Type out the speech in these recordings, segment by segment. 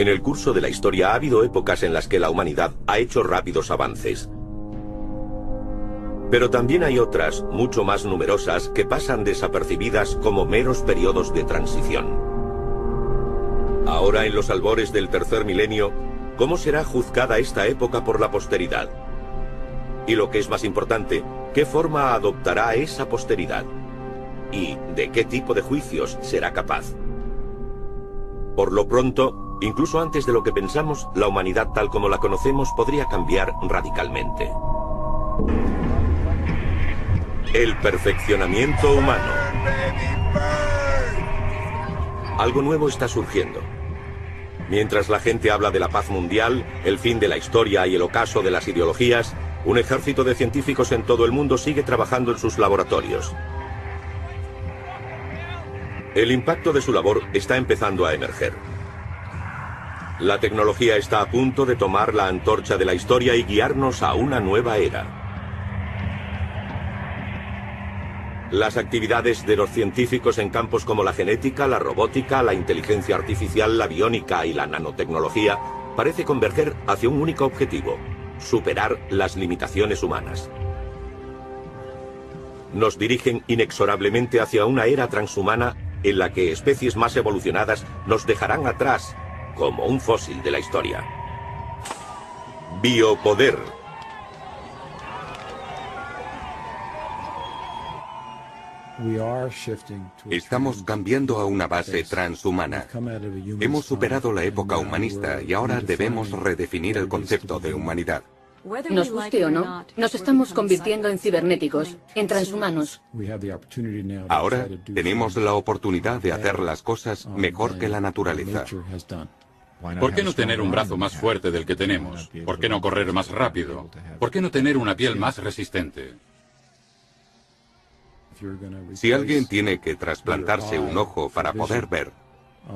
En el curso de la historia ha habido épocas en las que la humanidad ha hecho rápidos avances. Pero también hay otras, mucho más numerosas, que pasan desapercibidas como meros periodos de transición. Ahora, en los albores del tercer milenio, ¿cómo será juzgada esta época por la posteridad? Y lo que es más importante, ¿qué forma adoptará esa posteridad? ¿Y de qué tipo de juicios será capaz? Por lo pronto, incluso antes de lo que pensamos, la humanidad tal como la conocemos podría cambiar radicalmente. El perfeccionamiento humano. Algo nuevo está surgiendo. Mientras la gente habla de la paz mundial, el fin de la historia y el ocaso de las ideologías, un ejército de científicos en todo el mundo sigue trabajando en sus laboratorios. El impacto de su labor está empezando a emerger. La tecnología está a punto de tomar la antorcha de la historia y guiarnos a una nueva era. Las actividades de los científicos en campos como la genética, la robótica, la inteligencia artificial, la biónica y la nanotecnología parece converger hacia un único objetivo: superar las limitaciones humanas. Nos dirigen inexorablemente hacia una era transhumana en la que especies más evolucionadas nos dejarán atrás como un fósil de la historia. Biopoder. Estamos cambiando a una base transhumana. Hemos superado la época humanista y ahora debemos redefinir el concepto de humanidad. Nos guste o no, nos estamos convirtiendo en cibernéticos, en transhumanos. Ahora tenemos la oportunidad de hacer las cosas mejor que la naturaleza. ¿Por qué no tener un brazo más fuerte del que tenemos? ¿Por qué no correr más rápido? ¿Por qué no tener una piel más resistente? Si alguien tiene que trasplantarse un ojo para poder ver,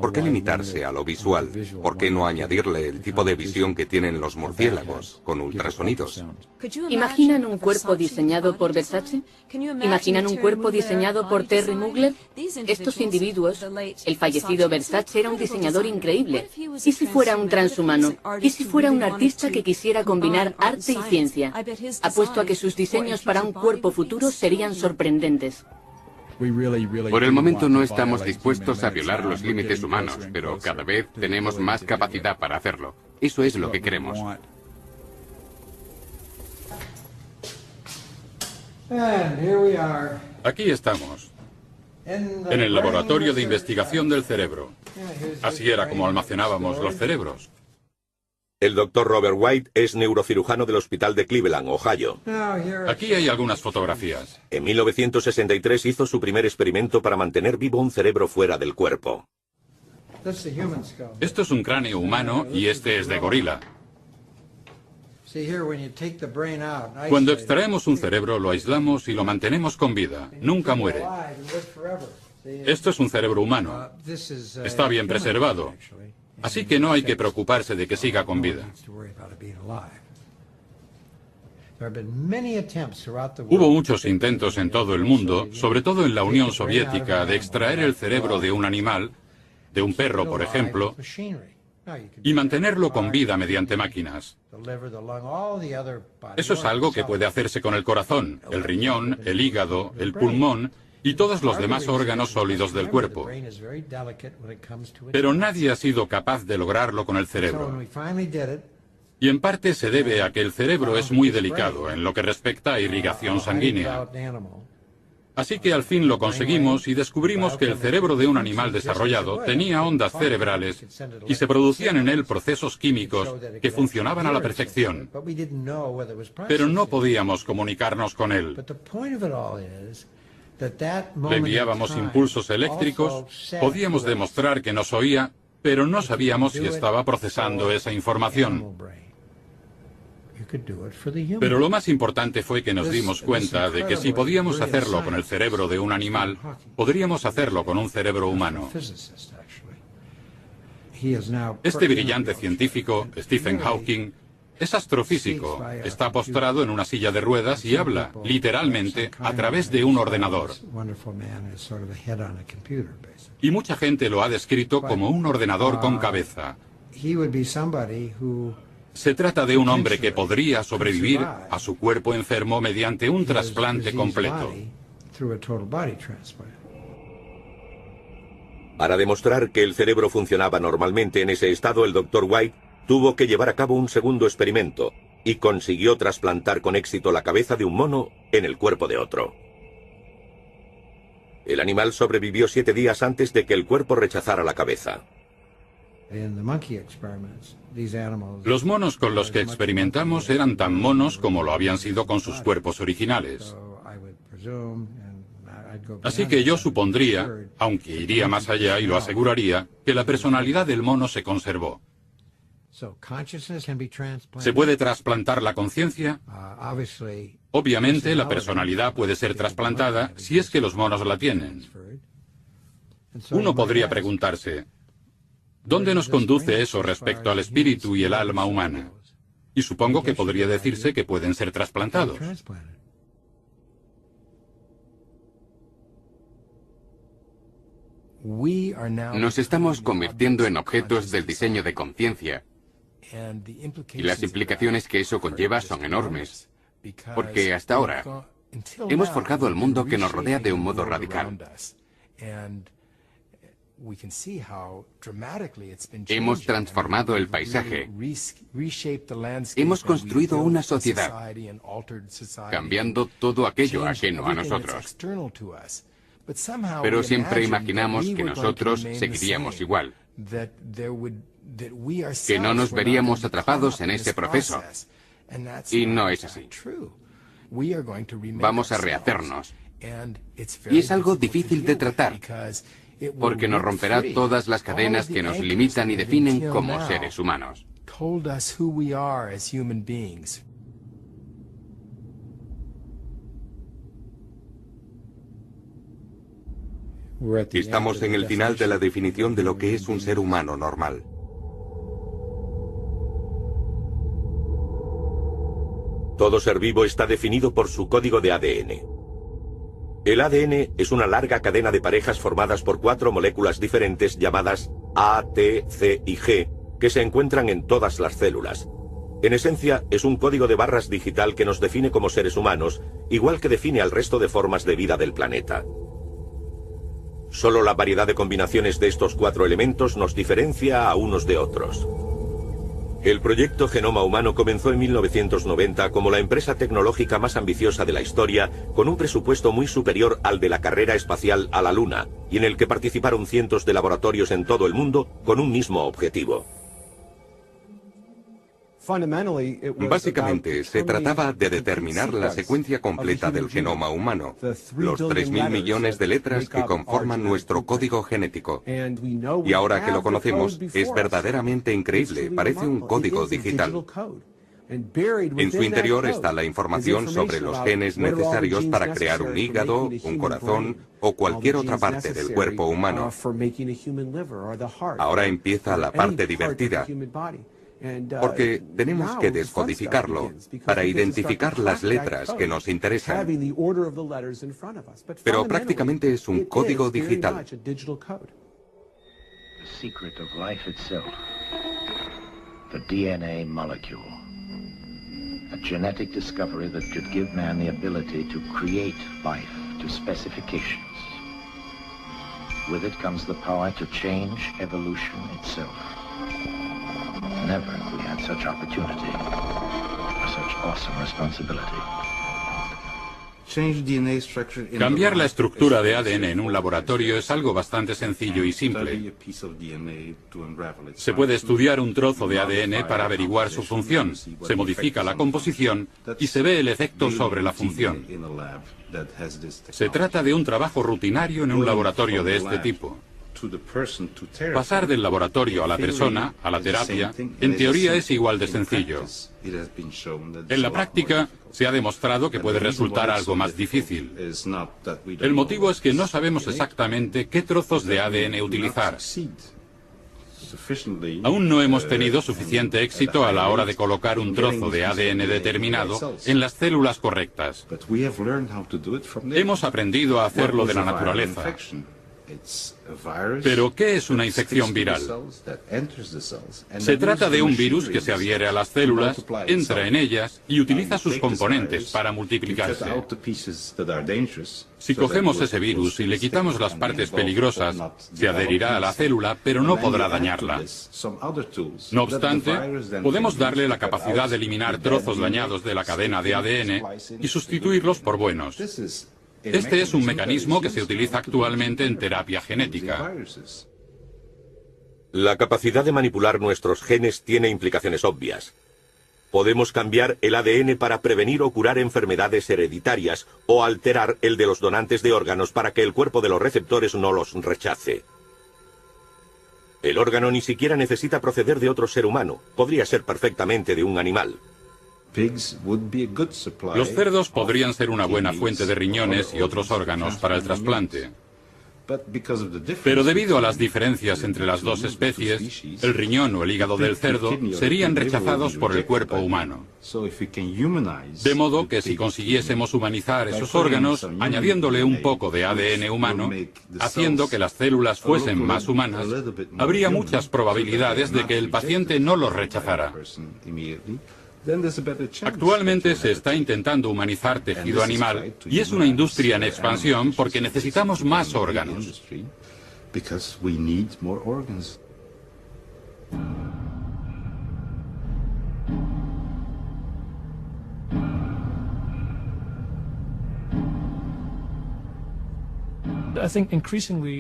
¿por qué limitarse a lo visual? ¿Por qué no añadirle el tipo de visión que tienen los murciélagos, con ultrasonidos? ¿Imaginan un cuerpo diseñado por Versace? ¿Imaginan un cuerpo diseñado por Terry Mugler? Estos individuos, el fallecido Versace era un diseñador increíble. ¿Y si fuera un transhumano? ¿Y si fuera un artista que quisiera combinar arte y ciencia? Apuesto a que sus diseños para un cuerpo futuro serían sorprendentes. Por el momento no estamos dispuestos a violar los límites humanos, pero cada vez tenemos más capacidad para hacerlo. Eso es lo que queremos. Aquí estamos, en el laboratorio de investigación del cerebro. Así era como almacenábamos los cerebros. El doctor Robert White es neurocirujano del Hospital de Cleveland, Ohio. Aquí hay algunas fotografías. En 1963 hizo su primer experimento para mantener vivo un cerebro fuera del cuerpo. Esto es un cráneo humano y este es de gorila. Cuando extraemos un cerebro, lo aislamos y lo mantenemos con vida. Nunca muere. Esto es un cerebro humano. Está bien preservado. Así que no hay que preocuparse de que siga con vida. Hubo muchos intentos en todo el mundo, sobre todo en la Unión Soviética, de extraer el cerebro de un animal, de un perro, por ejemplo, y mantenerlo con vida mediante máquinas. Eso es algo que puede hacerse con el corazón, el riñón, el hígado, el pulmón y todos los demás órganos sólidos del cuerpo. Pero nadie ha sido capaz de lograrlo con el cerebro. Y en parte se debe a que el cerebro es muy delicado en lo que respecta a irrigación sanguínea. Así que al fin lo conseguimos y descubrimos que el cerebro de un animal desarrollado tenía ondas cerebrales y se producían en él procesos químicos que funcionaban a la perfección. Pero no podíamos comunicarnos con él. Le enviábamos impulsos eléctricos, podíamos demostrar que nos oía, pero no sabíamos si estaba procesando esa información. Pero lo más importante fue que nos dimos cuenta de que si podíamos hacerlo con el cerebro de un animal, podríamos hacerlo con un cerebro humano. Este brillante científico, Stephen Hawking, es astrofísico, está postrado en una silla de ruedas y habla, literalmente, a través de un ordenador. Y mucha gente lo ha descrito como un ordenador con cabeza. Se trata de un hombre que podría sobrevivir a su cuerpo enfermo mediante un trasplante completo. Para demostrar que el cerebro funcionaba normalmente en ese estado, el Dr. White tuvo que llevar a cabo un segundo experimento y consiguió trasplantar con éxito la cabeza de un mono en el cuerpo de otro. El animal sobrevivió 7 días antes de que el cuerpo rechazara la cabeza. Los monos con los que experimentamos eran tan monos como lo habían sido con sus cuerpos originales. Así que yo supondría, aunque iría más allá y lo aseguraría, que la personalidad del mono se conservó. ¿Se puede trasplantar la conciencia? Obviamente, la personalidad puede ser trasplantada si es que los monos la tienen. Uno podría preguntarse, ¿dónde nos conduce eso respecto al espíritu y el alma humana? Y supongo que podría decirse que pueden ser trasplantados. Nos estamos convirtiendo en objetos del diseño de conciencia, y las implicaciones que eso conlleva son enormes, porque hasta ahora hemos forjado el mundo que nos rodea de un modo radical. Hemos transformado el paisaje, hemos construido una sociedad, cambiando todo aquello ajeno a nosotros. Pero siempre imaginamos que nosotros seguiríamos igual, que no nos veríamos atrapados en ese proceso. Y no es así. Vamos a rehacernos. Y es algo difícil de tratar, porque nos romperá todas las cadenas que nos limitan y definen como seres humanos. Estamos en el final de la definición de lo que es un ser humano normal. Todo ser vivo está definido por su código de ADN. El ADN es una larga cadena de parejas formadas por 4 moléculas diferentes llamadas A, T, C y G, que se encuentran en todas las células. En esencia, es un código de barras digital que nos define como seres humanos, igual que define al resto de formas de vida del planeta. Solo la variedad de combinaciones de estos 4 elementos nos diferencia a unos de otros. El proyecto Genoma Humano comenzó en 1990 como la empresa tecnológica más ambiciosa de la historia, con un presupuesto muy superior al de la carrera espacial a la Luna, y en el que participaron cientos de laboratorios en todo el mundo con un mismo objetivo. Básicamente, se trataba de determinar la secuencia completa del genoma humano, los 3.000 millones de letras que conforman nuestro código genético. Y ahora que lo conocemos, es verdaderamente increíble, parece un código digital. En su interior está la información sobre los genes necesarios para crear un hígado, un corazón o cualquier otra parte del cuerpo humano. Ahora empieza la parte divertida, porque tenemos que descodificarlo para identificar las letras que nos interesan. Pero prácticamente es un código digital. A genetic discovery that could give man the ability to create life to specifications. With it comes the power to change evolution itself. Never have we had such opportunity or such awesome responsibility. Cambiar la estructura de ADN en un laboratorio es algo bastante sencillo y simple. Se puede estudiar un trozo de ADN para averiguar su función, se modifica la composición y se ve el efecto sobre la función. Se trata de un trabajo rutinario en un laboratorio de este tipo. Pasar del laboratorio a la persona, a la terapia, en teoría es igual de sencillo. En la práctica, se ha demostrado que puede resultar algo más difícil. El motivo es que no sabemos exactamente qué trozos de ADN utilizar. Aún no hemos tenido suficiente éxito a la hora de colocar un trozo de ADN determinado en las células correctas. Hemos aprendido a hacerlo de la naturaleza. Pero, ¿qué es una infección viral? Se trata de un virus que se adhiere a las células, entra en ellas y utiliza sus componentes para multiplicarse. Si cogemos ese virus y le quitamos las partes peligrosas, se adherirá a la célula, pero no podrá dañarla. No obstante, podemos darle la capacidad de eliminar trozos dañados de la cadena de ADN y sustituirlos por buenos. Este es un mecanismo que se utiliza actualmente en terapia genética. La capacidad de manipular nuestros genes tiene implicaciones obvias. Podemos cambiar el ADN para prevenir o curar enfermedades hereditarias o alterar el de los donantes de órganos para que el cuerpo de los receptores no los rechace. El órgano ni siquiera necesita proceder de otro ser humano. Podría ser perfectamente de un animal. Los cerdos podrían ser una buena fuente de riñones y otros órganos para el trasplante. Pero debido a las diferencias entre las dos especies, el riñón o el hígado del cerdo serían rechazados por el cuerpo humano. De modo que si consiguiésemos humanizar esos órganos, añadiéndole un poco de ADN humano, haciendo que las células fuesen más humanas, habría muchas probabilidades de que el paciente no los rechazara. Actualmente se está intentando humanizar tejido animal y es una industria en expansión porque necesitamos más órganos.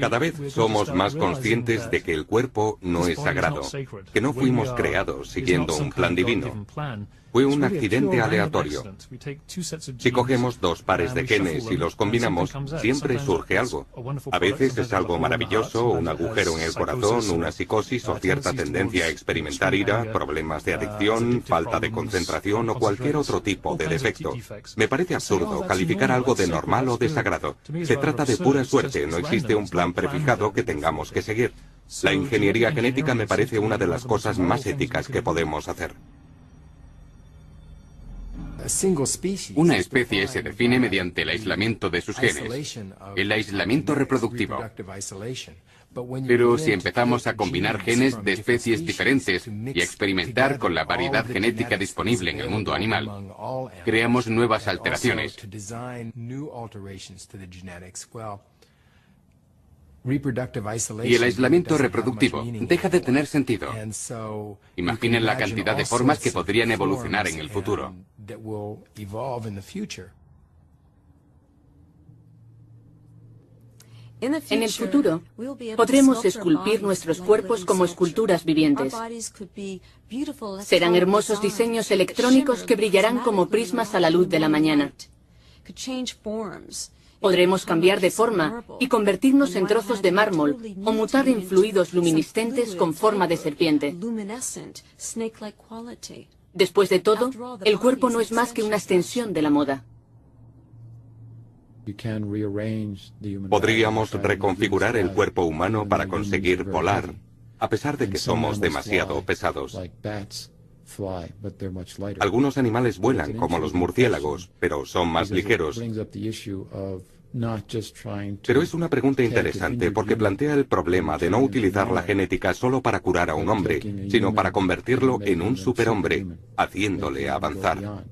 Cada vez somos más conscientes de que el cuerpo no es sagrado, que no fuimos creados siguiendo un plan divino. Fue un accidente aleatorio. Si cogemos dos pares de genes y los combinamos, siempre surge algo. A veces es algo maravilloso, un agujero en el corazón, una psicosis o cierta tendencia a experimentar ira, problemas de adicción, falta de concentración o cualquier otro tipo de defecto. Me parece absurdo calificar algo de normal o de sagrado. Se trata de pura suerte, no existe un plan prefijado que tengamos que seguir. La ingeniería genética me parece una de las cosas más éticas que podemos hacer. Una especie se define mediante el aislamiento de sus genes, el aislamiento reproductivo. Pero si empezamos a combinar genes de especies diferentes y a experimentar con la variedad genética disponible en el mundo animal, creamos nuevas alteraciones. Y el aislamiento reproductivo deja de tener sentido. Imaginen la cantidad de formas que podrían evolucionar en el futuro. En el futuro, podremos esculpir nuestros cuerpos como esculturas vivientes. Serán hermosos diseños electrónicos que brillarán como prismas a la luz de la mañana. Podremos cambiar de forma y convertirnos en trozos de mármol o mutar en fluidos luminiscentes con forma de serpiente. Después de todo, el cuerpo no es más que una extensión de la moda. Podríamos reconfigurar el cuerpo humano para conseguir volar, a pesar de que somos demasiado pesados. Algunos animales vuelan, como los murciélagos, pero son más ligeros. Pero es una pregunta interesante porque plantea el problema de no utilizar la genética solo para curar a un hombre, sino para convertirlo en un superhombre, haciéndole avanzar.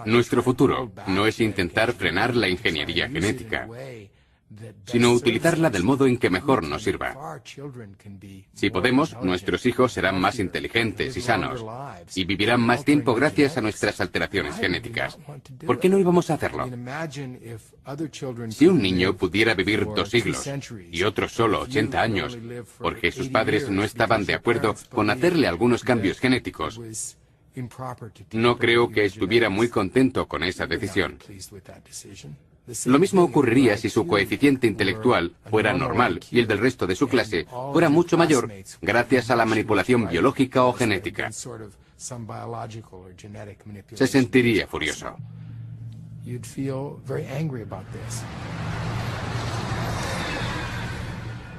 Nuestro futuro no es intentar frenar la ingeniería genética, sino utilizarla del modo en que mejor nos sirva. Si podemos, nuestros hijos serán más inteligentes y sanos, y vivirán más tiempo gracias a nuestras alteraciones genéticas. ¿Por qué no íbamos a hacerlo? Si un niño pudiera vivir 2 siglos y otro solo 80 años, porque sus padres no estaban de acuerdo con hacerle algunos cambios genéticos, no creo que estuviera muy contento con esa decisión. Lo mismo ocurriría si su coeficiente intelectual fuera normal y el del resto de su clase fuera mucho mayor gracias a la manipulación biológica o genética. Se sentiría furioso.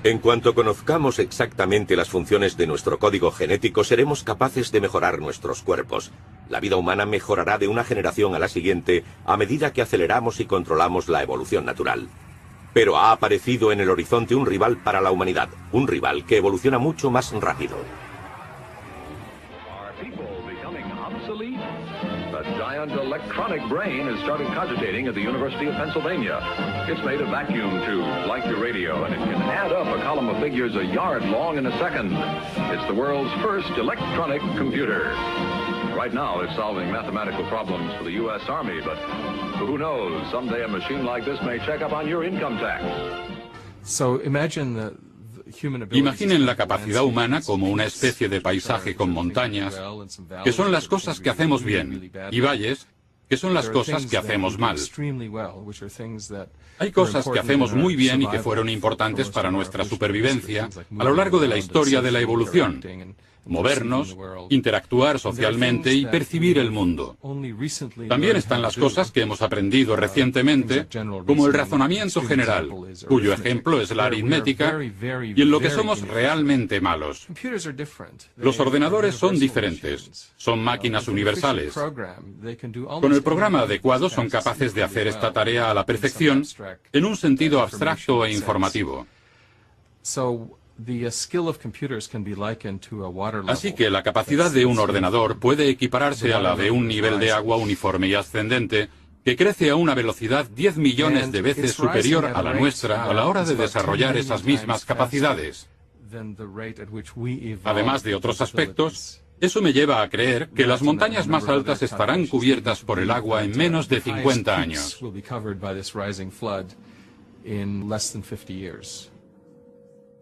En cuanto conozcamos exactamente las funciones de nuestro código genético, seremos capaces de mejorar nuestros cuerpos. La vida humana mejorará de una generación a la siguiente a medida que aceleramos y controlamos la evolución natural. Pero ha aparecido en el horizonte un rival para la humanidad, un rival que evoluciona mucho más rápido. Giant electronic brain has started cogitating at the University of Pennsylvania. It's made a vacuum tube, like your radio, and it can add up a column of figures a yard long in a second. It's the world's first electronic computer. Right now, it's solving mathematical problems for the U.S. Army, but who knows, someday a machine like this may check up on your income tax. So imagine Imaginen la capacidad humana como una especie de paisaje con montañas, que son las cosas que hacemos bien, y valles, que son las cosas que hacemos mal. Hay cosas que hacemos muy bien y que fueron importantes para nuestra supervivencia a lo largo de la historia de la evolución. Movernos, interactuar socialmente y percibir el mundo. También están las cosas que hemos aprendido recientemente, como el razonamiento general, cuyo ejemplo es la aritmética, y en lo que somos realmente malos. Los ordenadores son diferentes, son máquinas universales. Con el programa adecuado son capaces de hacer esta tarea a la perfección en un sentido abstracto e informativo. Así que la capacidad de un ordenador puede equipararse a la de un nivel de agua uniforme y ascendente que crece a una velocidad 10 millones de veces superior a la nuestra a la hora de desarrollar esas mismas capacidades. Además de otros aspectos, eso me lleva a creer que las montañas más altas estarán cubiertas por el agua en menos de 50 años.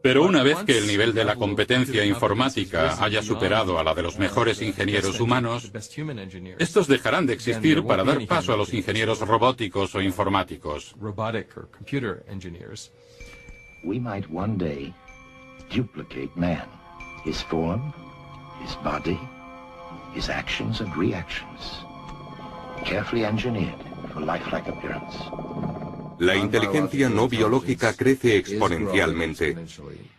Pero una vez que el nivel de la competencia informática haya superado a la de los mejores ingenieros humanos, estos dejarán de existir para dar paso a los ingenieros robóticos o informáticos. We might one day duplicate man, his form, his body, his actions and reactions, carefully engineered for lifelike appearance. La inteligencia no biológica crece exponencialmente.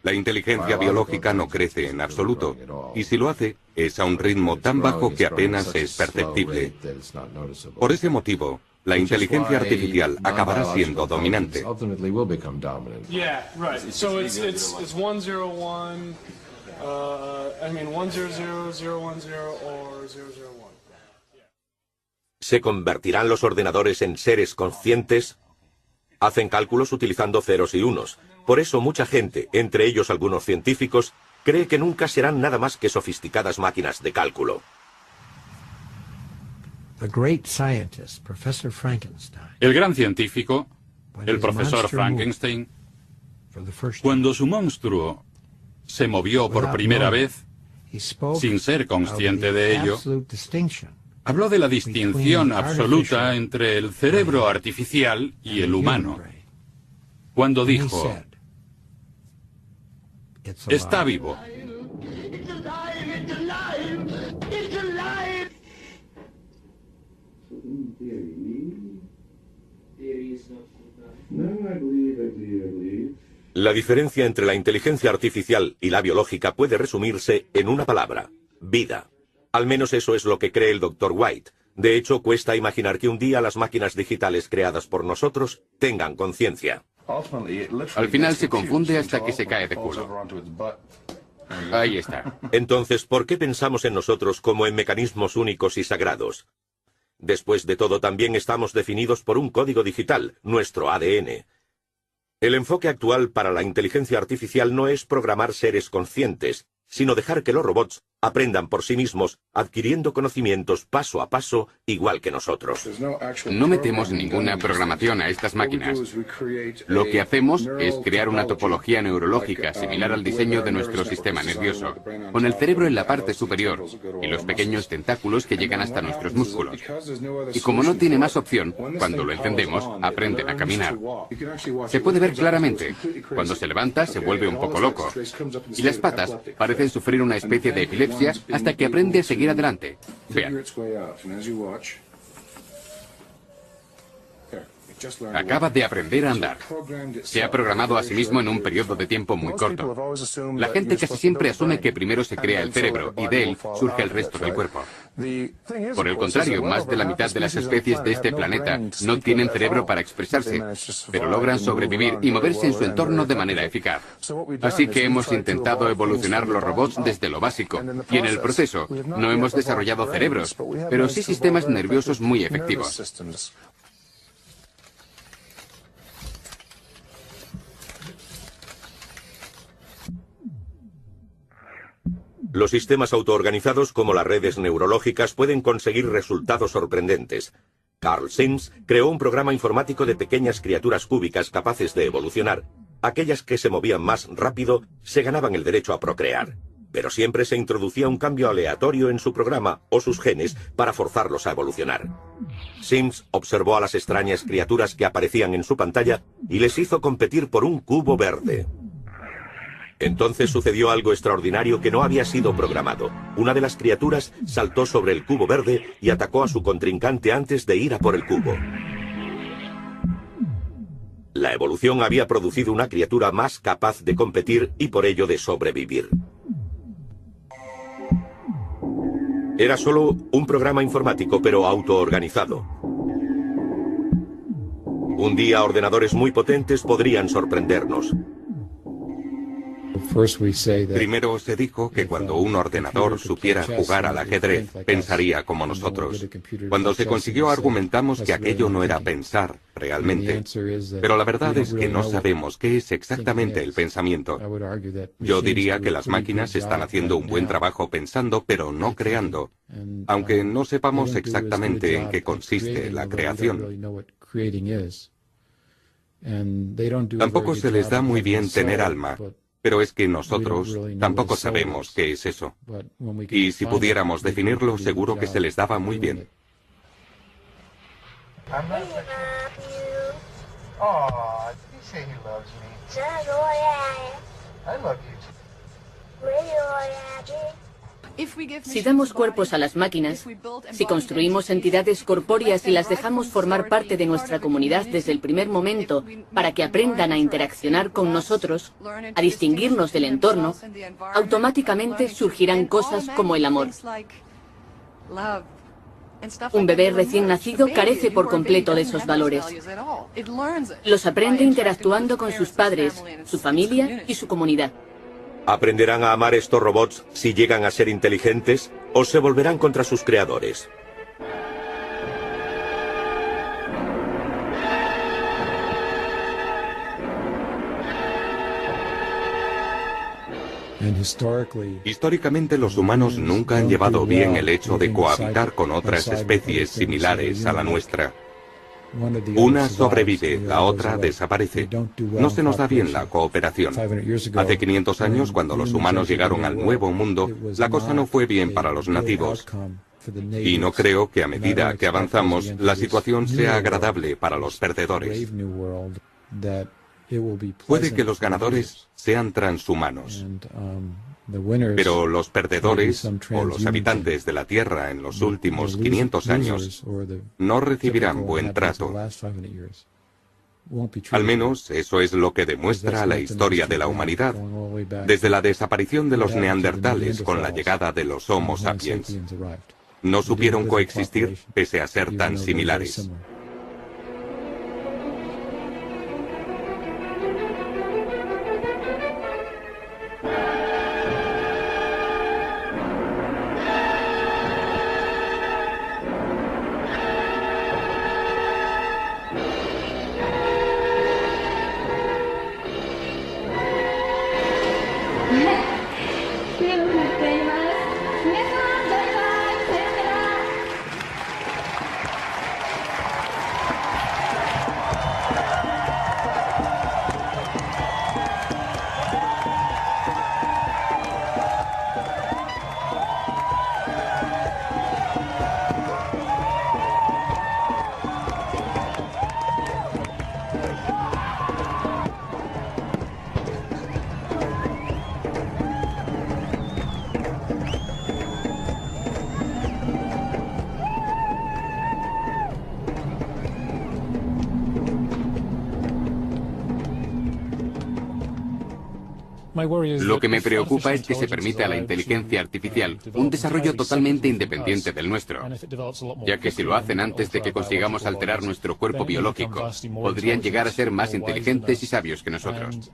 La inteligencia biológica no crece en absoluto, y si lo hace, es a un ritmo tan bajo que apenas es perceptible. Por ese motivo, la inteligencia artificial acabará siendo dominante. ¿Se convertirán los ordenadores en seres conscientes? Hacen cálculos utilizando ceros y unos. Por eso mucha gente, entre ellos algunos científicos, cree que nunca serán nada más que sofisticadas máquinas de cálculo. El gran científico, el profesor Frankenstein, cuando su monstruo se movió por primera vez, sin ser consciente de ello, habló de la distinción absoluta entre el cerebro artificial y el humano, cuando dijo, está vivo. La diferencia entre la inteligencia artificial y la biológica puede resumirse en una palabra: vida. Al menos eso es lo que cree el Dr. White. De hecho, cuesta imaginar que un día las máquinas digitales creadas por nosotros tengan conciencia. Al final se confunde hasta que se cae de culo. Ahí está. Entonces, ¿por qué pensamos en nosotros como en mecanismos únicos y sagrados? Después de todo, también estamos definidos por un código digital, nuestro ADN. El enfoque actual para la inteligencia artificial no es programar seres conscientes, sino dejar que los robots aprendan por sí mismos, adquiriendo conocimientos paso a paso, igual que nosotros. No metemos ninguna programación a estas máquinas. Lo que hacemos es crear una topología neurológica similar al diseño de nuestro sistema nervioso, con el cerebro en la parte superior y los pequeños tentáculos que llegan hasta nuestros músculos. Y como no tiene más opción, cuando lo encendemos, aprenden a caminar. Se puede ver claramente. Cuando se levanta, se vuelve un poco loco. Y las patas parecen sufrir una especie de epilepsia hasta que aprende a seguir adelante. Vean. Acaba de aprender a andar. Se ha programado a sí mismo en un periodo de tiempo muy corto. La gente casi siempre asume que primero se crea el cerebro y de él surge el resto del cuerpo. Por el contrario, más de la mitad de las especies de este planeta no tienen cerebro para expresarse, pero logran sobrevivir y moverse en su entorno de manera eficaz. Así que hemos intentado evolucionar los robots desde lo básico, y en el proceso no hemos desarrollado cerebros, pero sí sistemas nerviosos muy efectivos. Los sistemas autoorganizados como las redes neurológicas pueden conseguir resultados sorprendentes. Carl Sims creó un programa informático de pequeñas criaturas cúbicas capaces de evolucionar. Aquellas que se movían más rápido se ganaban el derecho a procrear. Pero siempre se introducía un cambio aleatorio en su programa o sus genes para forzarlos a evolucionar. Sims observó a las extrañas criaturas que aparecían en su pantalla y les hizo competir por un cubo verde. Entonces sucedió algo extraordinario que no había sido programado. Una de las criaturas saltó sobre el cubo verde y atacó a su contrincante antes de ir a por el cubo. La evolución había producido una criatura más capaz de competir y por ello de sobrevivir. Era solo un programa informático, pero autoorganizado. Un día ordenadores muy potentes podrían sorprendernos. Primero se dijo que cuando un ordenador supiera jugar al ajedrez, pensaría como nosotros. Cuando se consiguió argumentamos que aquello no era pensar realmente. Pero la verdad es que no sabemos qué es exactamente el pensamiento. Yo diría que las máquinas están haciendo un buen trabajo pensando, pero no creando, aunque no sepamos exactamente en qué consiste la creación. Tampoco se les da muy bien tener alma. Pero es que nosotros tampoco sabemos qué es eso. Y si pudiéramos definirlo, seguro que se les daba muy bien. Si damos cuerpos a las máquinas, si construimos entidades corpóreas y las dejamos formar parte de nuestra comunidad desde el primer momento para que aprendan a interaccionar con nosotros, a distinguirnos del entorno, automáticamente surgirán cosas como el amor. Un bebé recién nacido carece por completo de esos valores. Los aprende interactuando con sus padres, su familia y su comunidad. ¿Aprenderán a amar estos robots si llegan a ser inteligentes o se volverán contra sus creadores? Históricamente los humanos nunca han llevado bien el hecho de cohabitar con otras especies similares a la nuestra. Una sobrevive, la otra desaparece. No se nos da bien la cooperación. Hace 500 años, cuando los humanos llegaron al Nuevo Mundo, la cosa no fue bien para los nativos. Y no creo que a medida que avanzamos, la situación sea agradable para los perdedores. Puede que los ganadores sean transhumanos. Pero los perdedores, o los habitantes de la Tierra en los últimos 500 años, no recibirán buen trato. Al menos eso es lo que demuestra la historia de la humanidad, desde la desaparición de los neandertales con la llegada de los Homo sapiens. No supieron coexistir pese a ser tan similares. Lo que me preocupa es que se permita a la inteligencia artificial un desarrollo totalmente independiente del nuestro, ya que si lo hacen antes de que consigamos alterar nuestro cuerpo biológico, podrían llegar a ser más inteligentes y sabios que nosotros.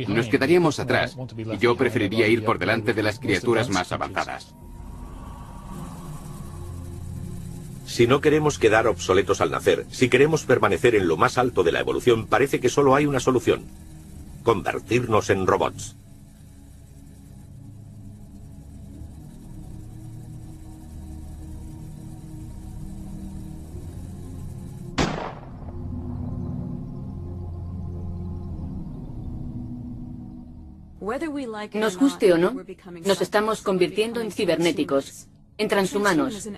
Nos quedaríamos atrás, y yo preferiría ir por delante de las criaturas más avanzadas. Si no queremos quedar obsoletos al nacer, si queremos permanecer en lo más alto de la evolución, parece que solo hay una solución: convertirnos en robots. Nos guste o no, nos estamos convirtiendo en cibernéticos, en transhumanos.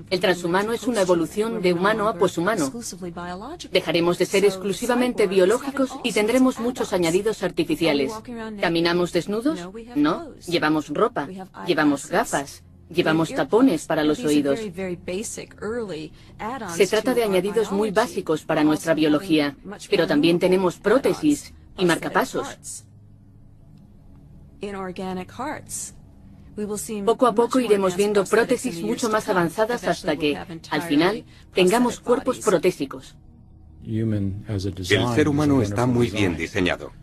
El transhumano es una evolución de humano a poshumano. Dejaremos de ser exclusivamente biológicos y tendremos muchos añadidos artificiales. ¿Caminamos desnudos? No. Llevamos ropa, llevamos gafas, llevamos tapones para los oídos. Se trata de añadidos muy básicos para nuestra biología, pero también tenemos prótesis y marcapasos. Poco a poco iremos viendo prótesis mucho más avanzadas hasta que, al final, tengamos cuerpos protésicos. El ser humano está muy bien diseñado,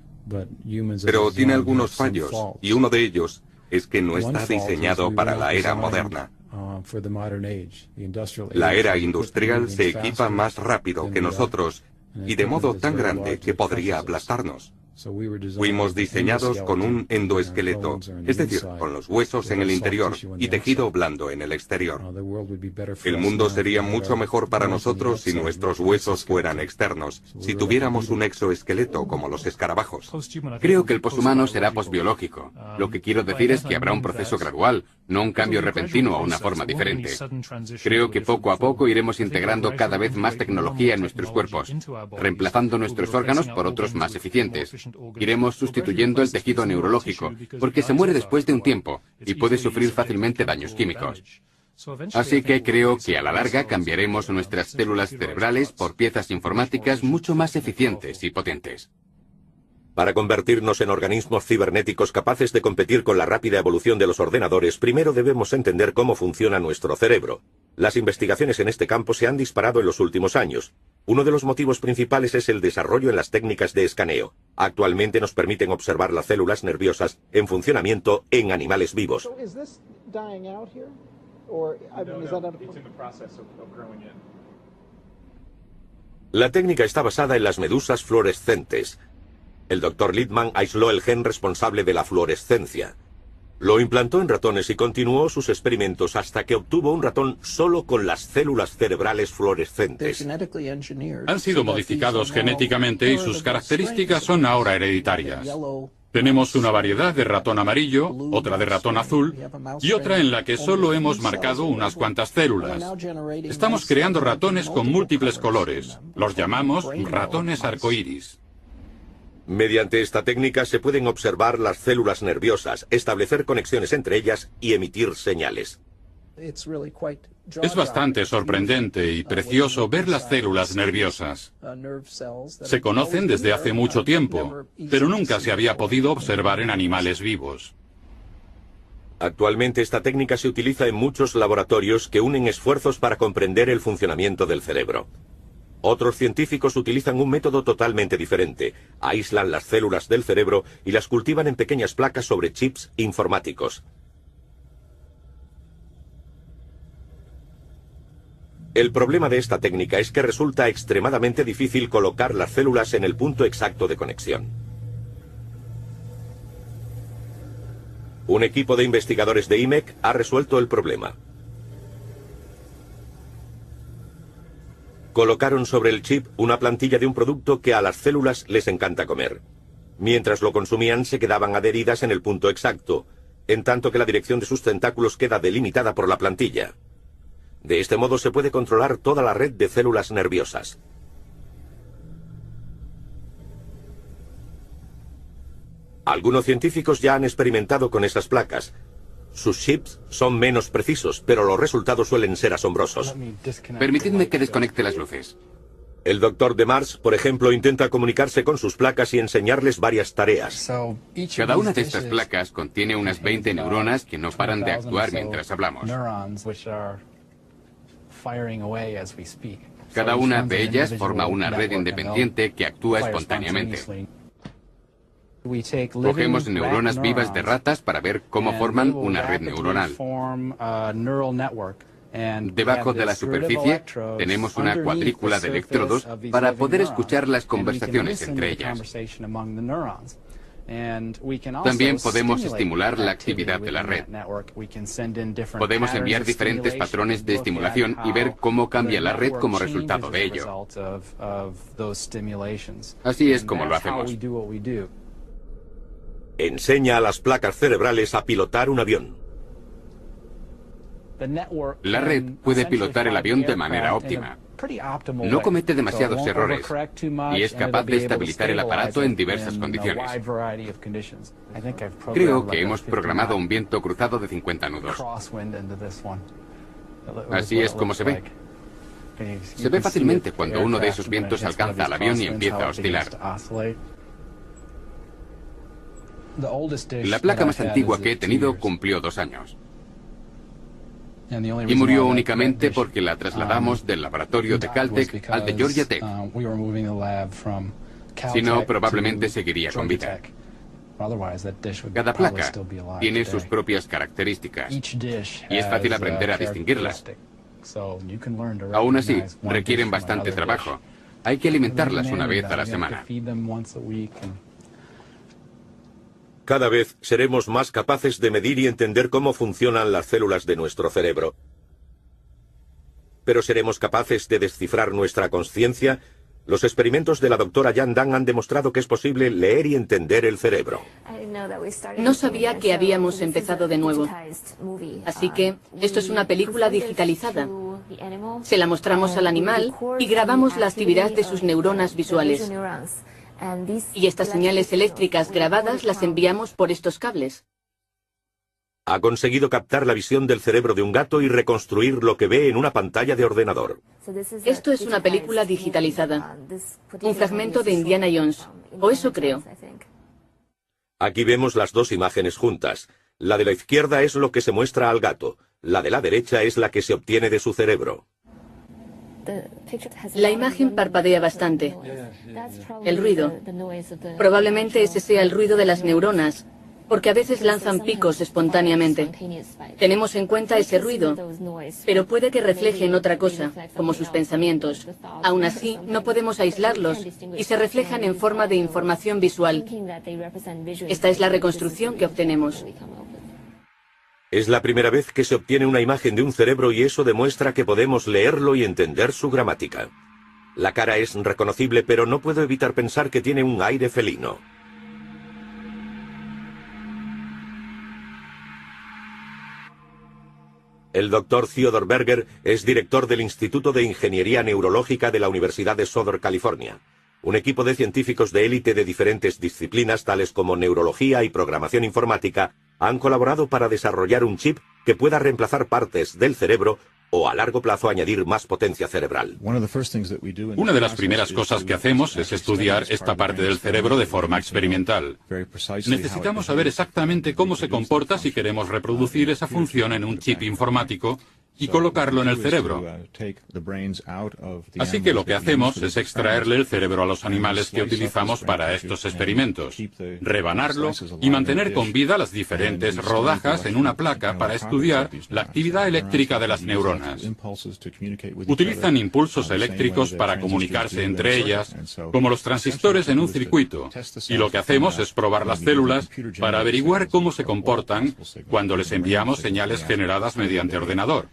pero tiene algunos fallos, y uno de ellos es que no está diseñado para la era moderna. La era industrial se equipa más rápido que nosotros y de modo tan grande que podría aplastarnos. Fuimos diseñados con un endoesqueleto, es decir, con los huesos en el interior y tejido blando en el exterior. El mundo sería mucho mejor para nosotros si nuestros huesos fueran externos, si tuviéramos un exoesqueleto como los escarabajos. Creo que el poshumano será posbiológico. Lo que quiero decir es que habrá un proceso gradual, no un cambio repentino a una forma diferente. Creo que poco a poco iremos integrando cada vez más tecnología en nuestros cuerpos, reemplazando nuestros órganos por otros más eficientes. Iremos sustituyendo el tejido neurológico, porque se muere después de un tiempo y puede sufrir fácilmente daños químicos. Así que creo que a la larga cambiaremos nuestras células cerebrales por piezas informáticas mucho más eficientes y potentes. Para convertirnos en organismos cibernéticos capaces de competir con la rápida evolución de los ordenadores, primero debemos entender cómo funciona nuestro cerebro. Las investigaciones en este campo se han disparado en los últimos años. Uno de los motivos principales es el desarrollo en las técnicas de escaneo. Actualmente nos permiten observar las células nerviosas en funcionamiento en animales vivos. La técnica está basada en las medusas fluorescentes. El Dr. Littman aisló el gen responsable de la fluorescencia. Lo implantó en ratones y continuó sus experimentos hasta que obtuvo un ratón solo con las células cerebrales fluorescentes. Han sido modificados genéticamente y sus características son ahora hereditarias. Tenemos una variedad de ratón amarillo, otra de ratón azul y otra en la que solo hemos marcado unas cuantas células. Estamos creando ratones con múltiples colores. Los llamamos ratones arcoíris. Mediante esta técnica se pueden observar las células nerviosas, establecer conexiones entre ellas y emitir señales. Es bastante sorprendente y precioso ver las células nerviosas. Se conocen desde hace mucho tiempo, pero nunca se había podido observar en animales vivos. Actualmente esta técnica se utiliza en muchos laboratorios que unen esfuerzos para comprender el funcionamiento del cerebro. Otros científicos utilizan un método totalmente diferente. Aíslan las células del cerebro y las cultivan en pequeñas placas sobre chips informáticos. El problema de esta técnica es que resulta extremadamente difícil colocar las células en el punto exacto de conexión. Un equipo de investigadores de IMEC ha resuelto el problema. Colocaron sobre el chip una plantilla de un producto que a las células les encanta comer. Mientras lo consumían se quedaban adheridas en el punto exacto, en tanto que la dirección de sus tentáculos queda delimitada por la plantilla. De este modo se puede controlar toda la red de células nerviosas. Algunos científicos ya han experimentado con esas placas. Sus chips son menos precisos, pero los resultados suelen ser asombrosos. Permitidme que desconecte las luces. El doctor de Mars, por ejemplo, intenta comunicarse con sus placas y enseñarles varias tareas. Cada una de estas placas contiene unas 20 neuronas que no paran de actuar mientras hablamos. Cada una de ellas forma una red independiente que actúa espontáneamente. Cogemos neuronas vivas de ratas para ver cómo forman una red neuronal. Debajo de la superficie tenemos una cuadrícula de electrodos para poder escuchar las conversaciones entre ellas. También podemos estimular la actividad de la red. Podemos enviar diferentes patrones de estimulación y ver cómo cambia la red como resultado de ello. Así es como lo hacemos. Enseña a las placas cerebrales a pilotar un avión. La red puede pilotar el avión de manera óptima. No comete demasiados errores y es capaz de estabilizar el aparato en diversas condiciones. Creo que hemos programado un viento cruzado de 50 nudos. Así es como se ve. Se ve fácilmente cuando uno de esos vientos alcanza al avión y empieza a oscilar. La placa más antigua que he tenido cumplió 2 años. Y murió únicamente porque la trasladamos del laboratorio de Caltech al de Georgia Tech. Si no, probablemente seguiría con vida. Cada placa tiene sus propias características y es fácil aprender a distinguirlas. Aún así, requieren bastante trabajo. Hay que alimentarlas una vez a la semana. Cada vez seremos más capaces de medir y entender cómo funcionan las células de nuestro cerebro. Pero ¿seremos capaces de descifrar nuestra conciencia? Los experimentos de la doctora Jan Dan han demostrado que es posible leer y entender el cerebro. No sabía que habíamos empezado de nuevo. Así que esto es una película digitalizada. Se la mostramos al animal y grabamos la actividad de sus neuronas visuales. Y estas señales eléctricas grabadas las enviamos por estos cables. Ha conseguido captar la visión del cerebro de un gato y reconstruir lo que ve en una pantalla de ordenador. Esto es una película digitalizada. Un fragmento de Indiana Jones. O eso creo. Aquí vemos las dos imágenes juntas. La de la izquierda es lo que se muestra al gato. La de la derecha es la que se obtiene de su cerebro. La imagen parpadea bastante. El ruido. Probablemente ese sea el ruido de las neuronas, porque a veces lanzan picos espontáneamente. Tenemos en cuenta ese ruido, pero puede que reflejen otra cosa, como sus pensamientos. Aún así, no podemos aislarlos y se reflejan en forma de información visual. Esta es la reconstrucción que obtenemos. Es la primera vez que se obtiene una imagen de un cerebro y eso demuestra que podemos leerlo y entender su gramática. La cara es reconocible, pero no puedo evitar pensar que tiene un aire felino. El doctor Theodore Berger es director del Instituto de Ingeniería Neurológica de la Universidad de Southern California. Un equipo de científicos de élite de diferentes disciplinas, tales como neurología y programación informática, han colaborado para desarrollar un chip que pueda reemplazar partes del cerebro o a largo plazo añadir más potencia cerebral. Una de las primeras cosas que hacemos es estudiar esta parte del cerebro de forma experimental. Necesitamos saber exactamente cómo se comporta si queremos reproducir esa función en un chip informático y colocarlo en el cerebro. Así que lo que hacemos es extraerle el cerebro a los animales que utilizamos para estos experimentos, rebanarlo y mantener con vida las diferentes rodajas en una placa para estudiar la actividad eléctrica de las neuronas. Utilizan impulsos eléctricos para comunicarse entre ellas, como los transistores en un circuito, y lo que hacemos es probar las células para averiguar cómo se comportan cuando les enviamos señales generadas mediante ordenador.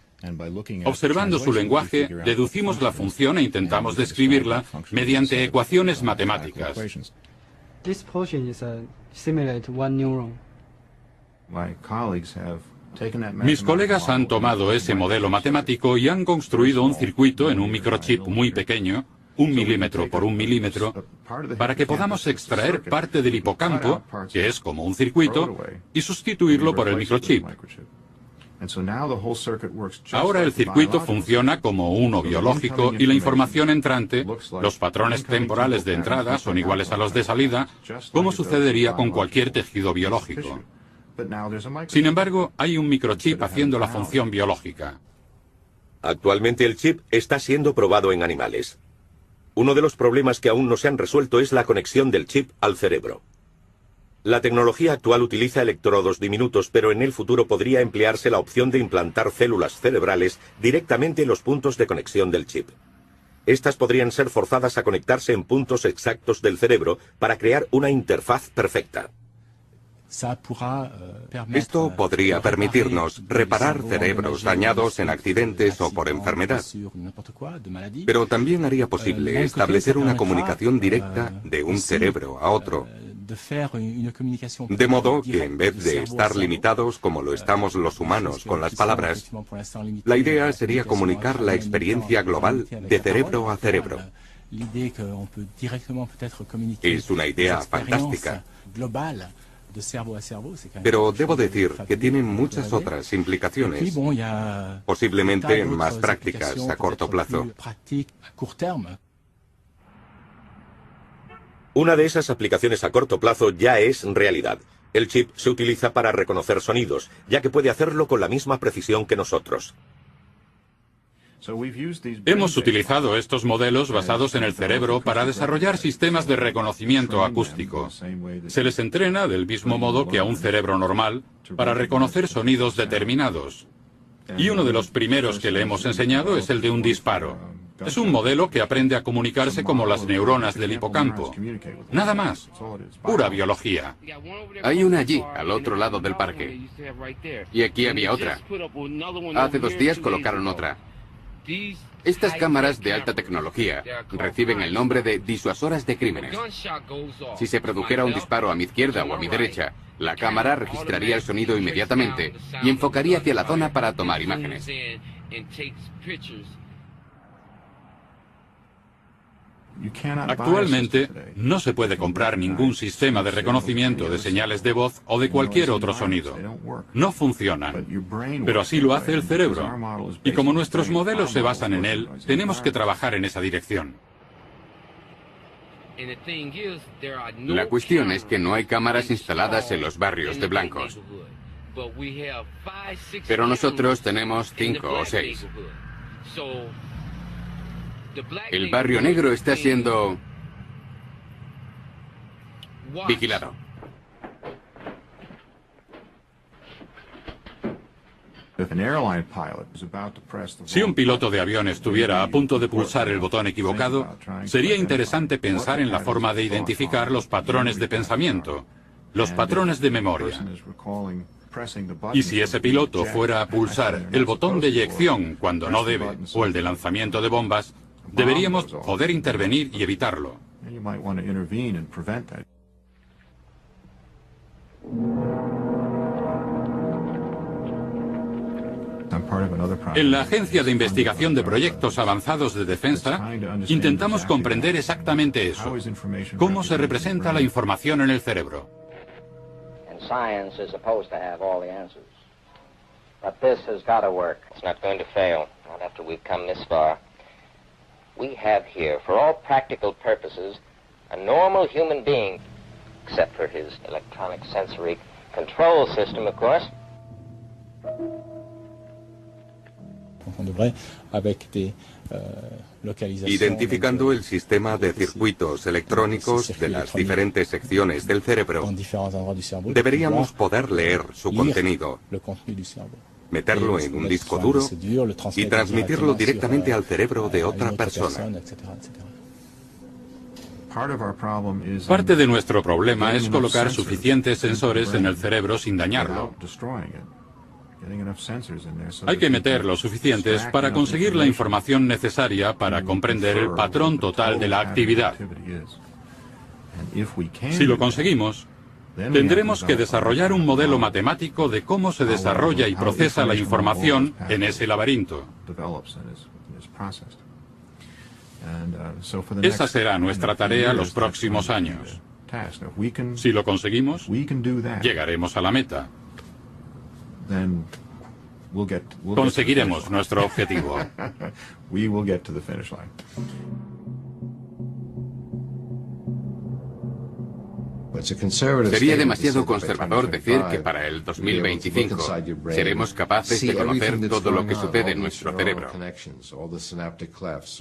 Observando su lenguaje, deducimos la función e intentamos describirla mediante ecuaciones matemáticas. Mis colegas han tomado ese modelo matemático y han construido un circuito en un microchip muy pequeño, 1 milímetro por 1 milímetro, para que podamos extraer parte del hipocampo, que es como un circuito, y sustituirlo por el microchip. Ahora el circuito funciona como uno biológico y la información entrante, los patrones temporales de entrada son iguales a los de salida, como sucedería con cualquier tejido biológico. Sin embargo, hay un microchip haciendo la función biológica. Actualmente el chip está siendo probado en animales. Uno de los problemas que aún no se han resuelto es la conexión del chip al cerebro. La tecnología actual utiliza electrodos diminutos, pero en el futuro podría emplearse la opción de implantar células cerebrales directamente en los puntos de conexión del chip. Estas podrían ser forzadas a conectarse en puntos exactos del cerebro para crear una interfaz perfecta. Esto podría permitirnos reparar cerebros dañados en accidentes o por enfermedad, pero también haría posible establecer una comunicación directa de un cerebro a otro, de modo que en vez de estar limitados como lo estamos los humanos con las palabras, la idea sería comunicar la experiencia global de cerebro a cerebro. Es una idea fantástica. Pero debo decir que tienen muchas otras implicaciones, posiblemente más prácticas a corto plazo. Una de esas aplicaciones a corto plazo ya es realidad. El chip se utiliza para reconocer sonidos, ya que puede hacerlo con la misma precisión que nosotros. Hemos utilizado estos modelos basados en el cerebro para desarrollar sistemas de reconocimiento acústico. Se les entrena del mismo modo que a un cerebro normal para reconocer sonidos determinados. Y uno de los primeros que le hemos enseñado es el de un disparo. Es un modelo que aprende a comunicarse como las neuronas del hipocampo. Nada más. Pura biología. Hay una allí, al otro lado del parque. Y aquí había otra. Hace 2 días colocaron otra. Estas cámaras de alta tecnología reciben el nombre de disuasoras de crímenes. Si se produjera un disparo a mi izquierda o a mi derecha, la cámara registraría el sonido inmediatamente y enfocaría hacia la zona para tomar imágenes. Actualmente no se puede comprar ningún sistema de reconocimiento de señales de voz o de cualquier otro sonido. No funcionan, pero así lo hace el cerebro. Y como nuestros modelos se basan en él, tenemos que trabajar en esa dirección. La cuestión es que no hay cámaras instaladas en los barrios de blancos. Pero nosotros tenemos 5 o 6. El barrio negro está siendo vigilado. Si un piloto de avión estuviera a punto de pulsar el botón equivocado, sería interesante pensar en la forma de identificar los patrones de pensamiento, los patrones de memoria. Y si ese piloto fuera a pulsar el botón de eyección cuando no debe, o el de lanzamiento de bombas, deberíamos poder intervenir y evitarlo. En la Agencia de Investigación de Proyectos Avanzados de Defensa, intentamos comprender exactamente eso. ¿Cómo se representa la información en el cerebro? We have here, for all practical purposes, a normal human being, except for his electronic sensory control system, of course. Identificando el sistema de circuitos electrónicos de las diferentes secciones del cerebro, deberíamos poder leer su contenido, meterlo en un disco duro y transmitirlo directamente al cerebro de otra persona. Parte de nuestro problema es colocar suficientes sensores en el cerebro sin dañarlo. Hay que meter los suficientes para conseguir la información necesaria para comprender el patrón total de la actividad. Si lo conseguimos, tendremos que desarrollar un modelo matemático de cómo se desarrolla y procesa la información en ese laberinto. Esa será nuestra tarea los próximos años. Si lo conseguimos, llegaremos a la meta. Conseguiremos nuestro objetivo. Sería demasiado conservador decir que para el 2025 seremos capaces de conocer todo lo que sucede en nuestro cerebro.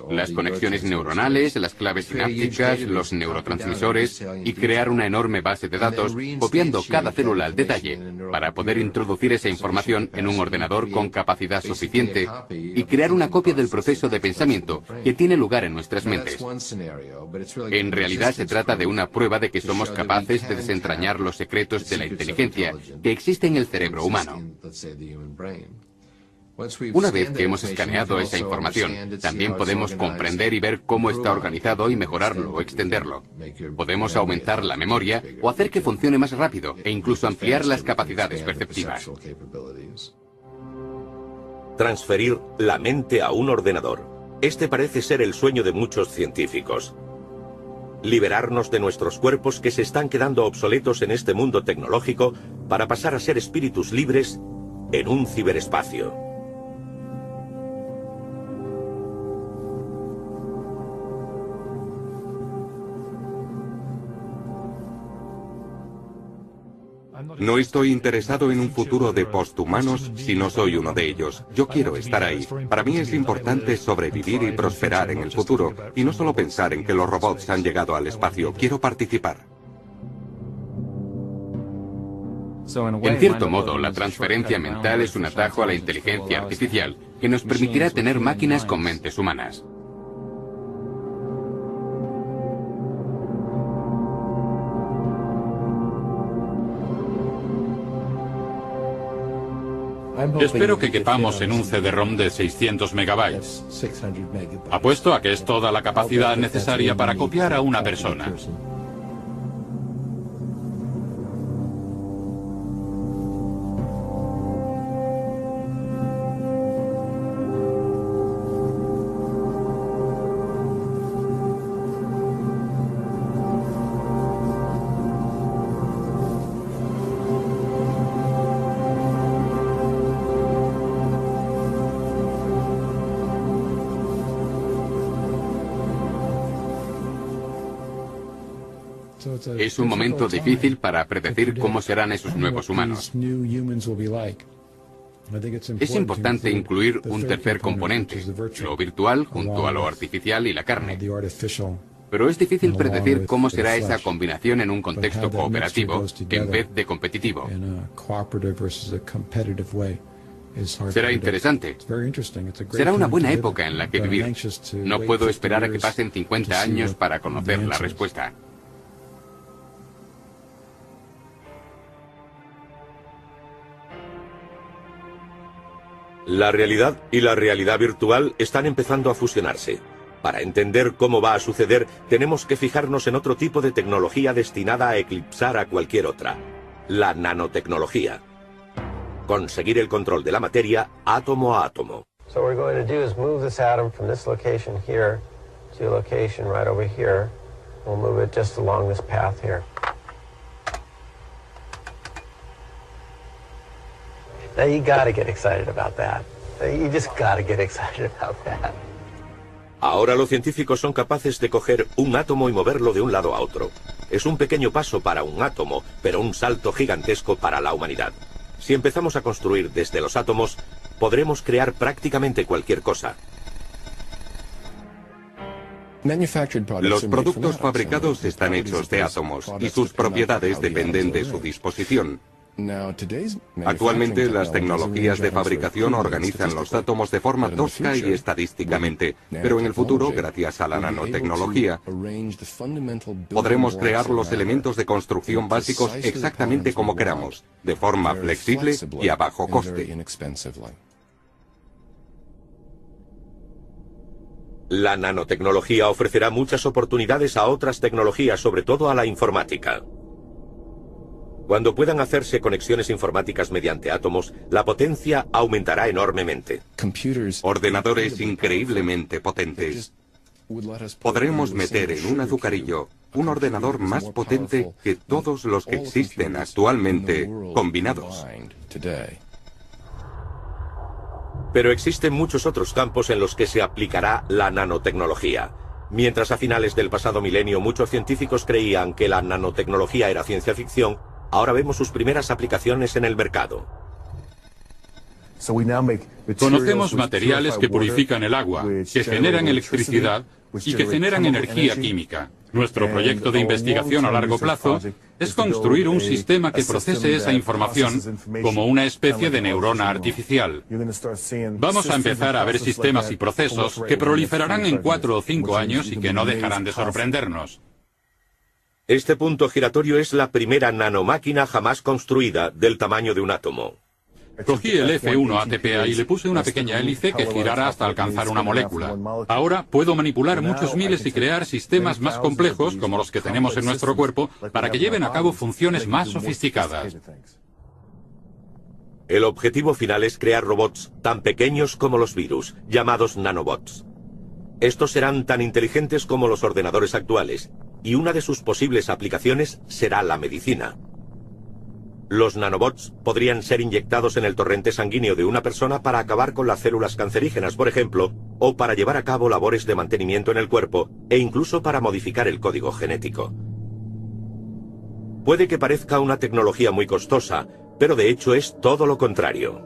Las conexiones neuronales, las claves sinápticas, los neurotransmisores y crear una enorme base de datos copiando cada célula al detalle para poder introducir esa información en un ordenador con capacidad suficiente y crear una copia del proceso de pensamiento que tiene lugar en nuestras mentes. En realidad se trata de una prueba de que somos capaces de desentrañar los secretos de la inteligencia que existe en el cerebro humano. Una vez que hemos escaneado esa información, también podemos comprender y ver cómo está organizado y mejorarlo o extenderlo. Podemos aumentar la memoria o hacer que funcione más rápido e incluso ampliar las capacidades perceptivas. Transferir la mente a un ordenador. Este parece ser el sueño de muchos científicos. Liberarnos de nuestros cuerpos que se están quedando obsoletos en este mundo tecnológico para pasar a ser espíritus libres en un ciberespacio. No estoy interesado en un futuro de posthumanos si no soy uno de ellos. Yo quiero estar ahí. Para mí es importante sobrevivir y prosperar en el futuro, y no solo pensar en que los robots han llegado al espacio. Quiero participar. En cierto modo, la transferencia mental es un atajo a la inteligencia artificial que nos permitirá tener máquinas con mentes humanas. Espero que quepamos en un CD-ROM de 600 megabytes. Apuesto a que es toda la capacidad necesaria para copiar a una persona. Es un momento difícil para predecir cómo serán esos nuevos humanos. Es importante incluir un tercer componente, lo virtual junto a lo artificial y la carne. Pero es difícil predecir cómo será esa combinación en un contexto cooperativo en vez de competitivo. Será interesante. Será una buena época en la que vivir. No puedo esperar a que pasen 50 años para conocer la respuesta. La realidad y la realidad virtual están empezando a fusionarse. Para entender cómo va a suceder, tenemos que fijarnos en otro tipo de tecnología destinada a eclipsar a cualquier otra: la nanotecnología. Conseguir el control de la materia átomo a átomo. So what we're going to do is move this atom from this location here to a location right over here. We'll move it just along this path here. Now you gotta get excited about that. You just gotta get excited about that. Ahora los científicos son capaces de coger un átomo y moverlo de un lado a otro. Es un pequeño paso para un átomo, pero un salto gigantesco para la humanidad. Si empezamos a construir desde los átomos, podremos crear prácticamente cualquier cosa. Los productos fabricados están hechos de átomos y sus propiedades dependen de su disposición. Actualmente las tecnologías de fabricación organizan los átomos de forma tosca y estadísticamente, pero en el futuro, gracias a la nanotecnología, podremos crear los elementos de construcción básicos exactamente como queramos, de forma flexible y a bajo coste. La nanotecnología ofrecerá muchas oportunidades a otras tecnologías, sobre todo a la informática. Cuando puedan hacerse conexiones informáticas mediante átomos, la potencia aumentará enormemente. Ordenadores increíblemente potentes. Podremos meter en un azucarillo un ordenador más potente que todos los que existen actualmente combinados. Pero existen muchos otros campos en los que se aplicará la nanotecnología. Mientras a finales del pasado milenio muchos científicos creían que la nanotecnología era ciencia ficción, ahora vemos sus primeras aplicaciones en el mercado. Conocemos materiales que purifican el agua, que generan electricidad y que generan energía química. Nuestro proyecto de investigación a largo plazo es construir un sistema que procese esa información como una especie de neurona artificial. Vamos a empezar a ver sistemas y procesos que proliferarán en 4 o 5 años y que no dejarán de sorprendernos. Este punto giratorio es la primera nanomáquina jamás construida del tamaño de un átomo. Cogí el F1 ATPA y le puse una pequeña hélice que girara hasta alcanzar una molécula. Ahora puedo manipular muchos miles y crear sistemas más complejos, como los que tenemos en nuestro cuerpo, para que lleven a cabo funciones más sofisticadas. El objetivo final es crear robots tan pequeños como los virus, llamados nanobots. Estos serán tan inteligentes como los ordenadores actuales, y una de sus posibles aplicaciones será la medicina. Los nanobots podrían ser inyectados en el torrente sanguíneo de una persona para acabar con las células cancerígenas, por ejemplo, o para llevar a cabo labores de mantenimiento en el cuerpo, e incluso para modificar el código genético. Puede que parezca una tecnología muy costosa, pero de hecho es todo lo contrario.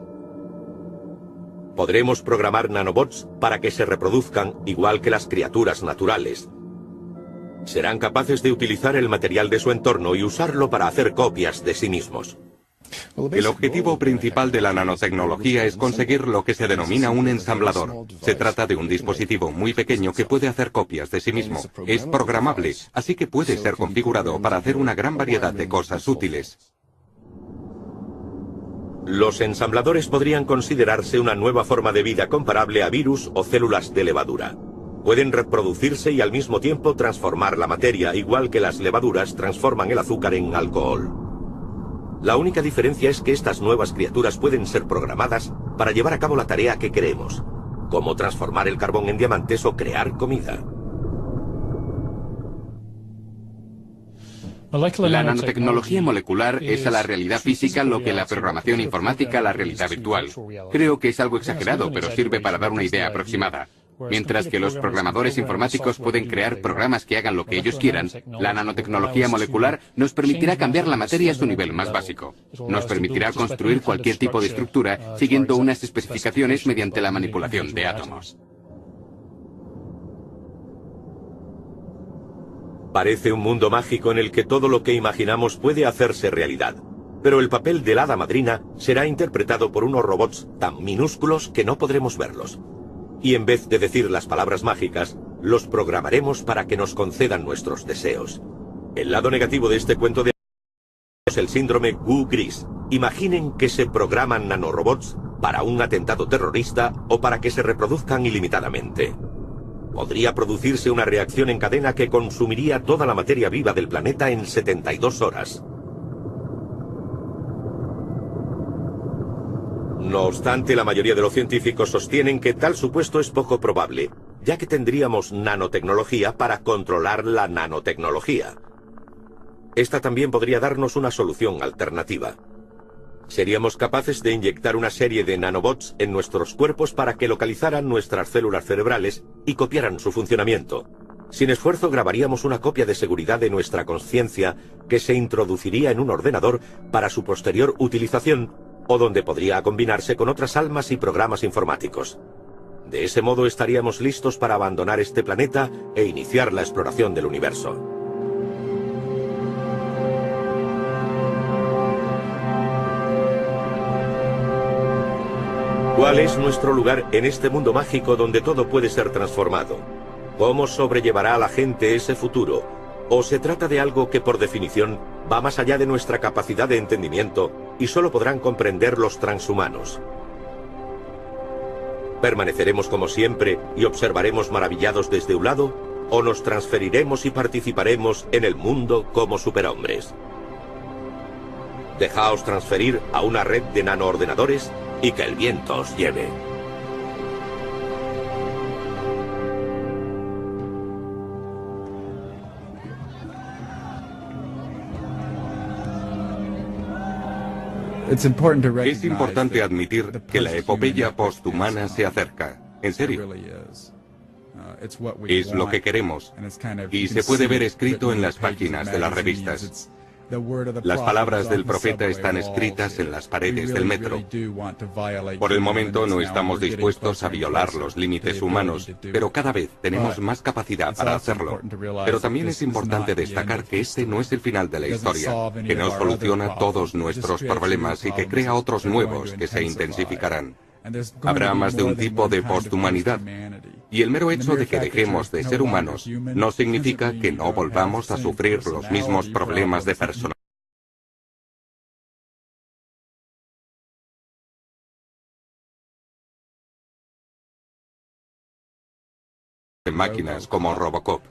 Podremos programar nanobots para que se reproduzcan igual que las criaturas naturales. Serán capaces de utilizar el material de su entorno y usarlo para hacer copias de sí mismos. El objetivo principal de la nanotecnología es conseguir lo que se denomina un ensamblador. Se trata de un dispositivo muy pequeño que puede hacer copias de sí mismo. Es programable, así que puede ser configurado para hacer una gran variedad de cosas útiles. Los ensambladores podrían considerarse una nueva forma de vida comparable a virus o células de levadura. Pueden reproducirse y al mismo tiempo transformar la materia, igual que las levaduras transforman el azúcar en alcohol. La única diferencia es que estas nuevas criaturas pueden ser programadas para llevar a cabo la tarea que queremos, como transformar el carbón en diamantes o crear comida. La nanotecnología molecular es a la realidad física lo que la programación informática a la realidad virtual. Creo que es algo exagerado, pero sirve para dar una idea aproximada. Mientras que los programadores informáticos pueden crear programas que hagan lo que ellos quieran, la nanotecnología molecular nos permitirá cambiar la materia a su nivel más básico. Nos permitirá construir cualquier tipo de estructura siguiendo unas especificaciones mediante la manipulación de átomos. Parece un mundo mágico en el que todo lo que imaginamos puede hacerse realidad. Pero el papel del hada madrina será interpretado por unos robots tan minúsculos que no podremos verlos. Y en vez de decir las palabras mágicas, los programaremos para que nos concedan nuestros deseos. El lado negativo de este cuento de es el síndrome Goo Gris. Imaginen que se programan nanorobots para un atentado terrorista o para que se reproduzcan ilimitadamente. Podría producirse una reacción en cadena que consumiría toda la materia viva del planeta en 72 horas. No obstante, la mayoría de los científicos sostienen que tal supuesto es poco probable, ya que tendríamos nanotecnología para controlar la nanotecnología. Esta también podría darnos una solución alternativa. Seríamos capaces de inyectar una serie de nanobots en nuestros cuerpos para que localizaran nuestras células cerebrales y copiaran su funcionamiento. Sin esfuerzo grabaríamos una copia de seguridad de nuestra conciencia que se introduciría en un ordenador para su posterior utilización, o donde podría combinarse con otras almas y programas informáticos. De ese modo estaríamos listos para abandonar este planeta e iniciar la exploración del universo. ¿Cuál es nuestro lugar en este mundo mágico donde todo puede ser transformado? ¿Cómo sobrellevará a la gente ese futuro? ¿O se trata de algo que por definición va más allá de nuestra capacidad de entendimiento y solo podrán comprender los transhumanos? ¿Permaneceremos como siempre y observaremos maravillados desde un lado? ¿O nos transferiremos y participaremos en el mundo como superhombres? Dejaos transferir a una red de nanoordenadores y que el viento os lleve. Es importante admitir que la epopeya posthumana se acerca. En serio. Es lo que queremos. Y se puede ver escrito en las páginas de las revistas. Las palabras del profeta están escritas en las paredes del metro. Por el momento no estamos dispuestos a violar los límites humanos, pero cada vez tenemos más capacidad para hacerlo. Pero también es importante destacar que este no es el final de la historia, que no soluciona todos nuestros problemas y que crea otros nuevos que se intensificarán. Habrá más de un tipo de posthumanidad. Y el mero hecho de que dejemos de ser humanos no significa que no volvamos a sufrir los mismos problemas de personalidad. De máquinas como Robocop.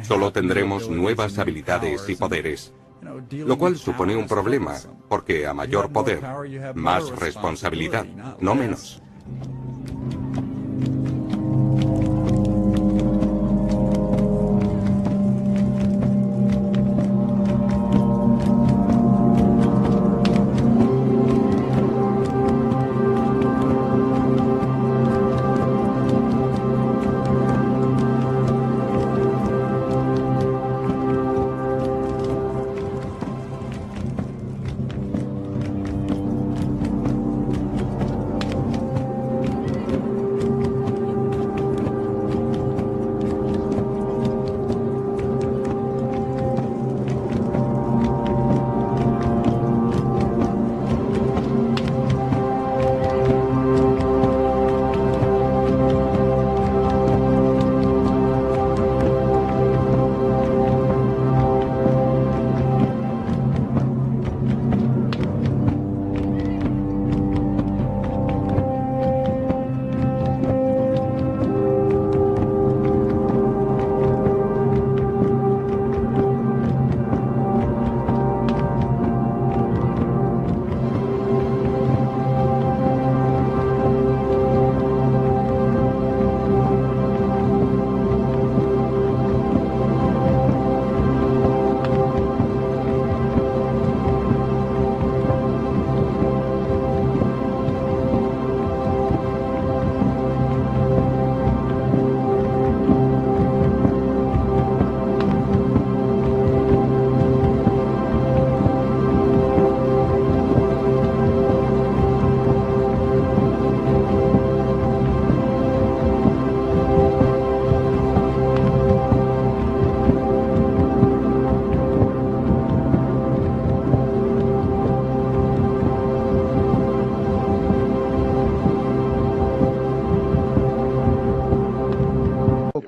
Solo tendremos nuevas habilidades y poderes. Lo cual supone un problema, porque a mayor poder, más responsabilidad, no menos.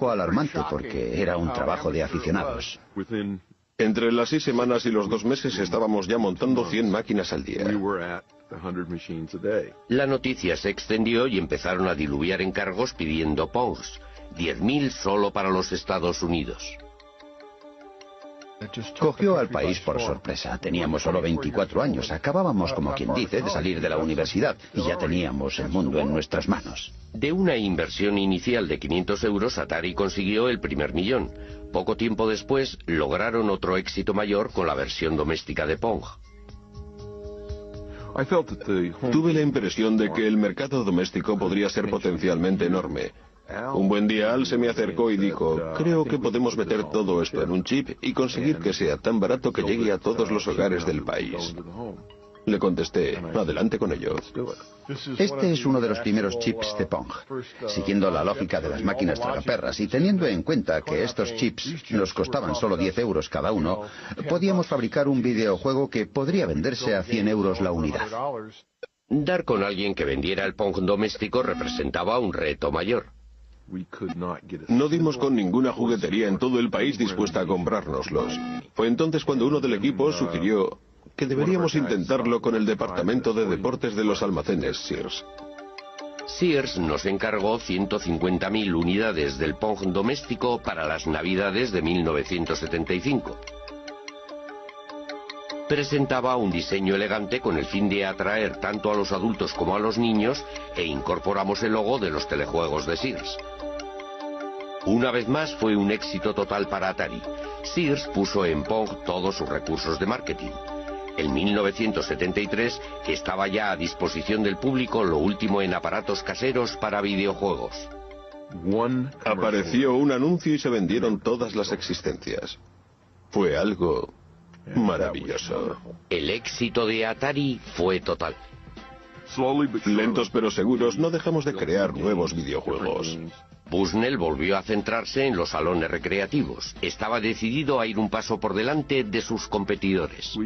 Alarmante porque era un trabajo de aficionados. Entre las 6 semanas y los 2 meses estábamos ya montando 100 máquinas al día. La noticia se extendió y empezaron a diluviar encargos pidiendo Pongs, 10.000 solo para los Estados Unidos. Cogió al país por sorpresa. Teníamos solo 24 años. Acabábamos, como quien dice, de salir de la universidad y ya teníamos el mundo en nuestras manos. De una inversión inicial de 500 euros, Atari consiguió el primer millón. Poco tiempo después, lograron otro éxito mayor con la versión doméstica de Pong. Tuve la impresión de que el mercado doméstico podría ser potencialmente enorme. Un buen día Al se me acercó y dijo, creo que podemos meter todo esto en un chip y conseguir que sea tan barato que llegue a todos los hogares del país. Le contesté, adelante con ello. Este es uno de los primeros chips de Pong. Siguiendo la lógica de las máquinas tragaperras y teniendo en cuenta que estos chips nos costaban solo 10 euros cada uno, podíamos fabricar un videojuego que podría venderse a 100 euros la unidad. Dar con alguien que vendiera el Pong doméstico representaba un reto mayor. No dimos con ninguna juguetería en todo el país dispuesta a comprárnoslos. Fue entonces cuando uno del equipo sugirió que deberíamos intentarlo con el departamento de deportes de los almacenes Sears. Sears nos encargó 150.000 unidades del Pong doméstico para las Navidades de 1975. Presentaba un diseño elegante con el fin de atraer tanto a los adultos como a los niños e incorporamos el logo de los telejuegos de Sears. Una vez más fue un éxito total para Atari. Sears puso en Pong todos sus recursos de marketing. En 1973 estaba ya a disposición del público lo último en aparatos caseros para videojuegos. Apareció un anuncio y se vendieron todas las existencias. Fue algo maravilloso. El éxito de Atari fue total. Lentos pero seguros, no dejamos de crear nuevos videojuegos. Bushnell volvió a centrarse en los salones recreativos. Estaba decidido a ir un paso por delante de sus competidores.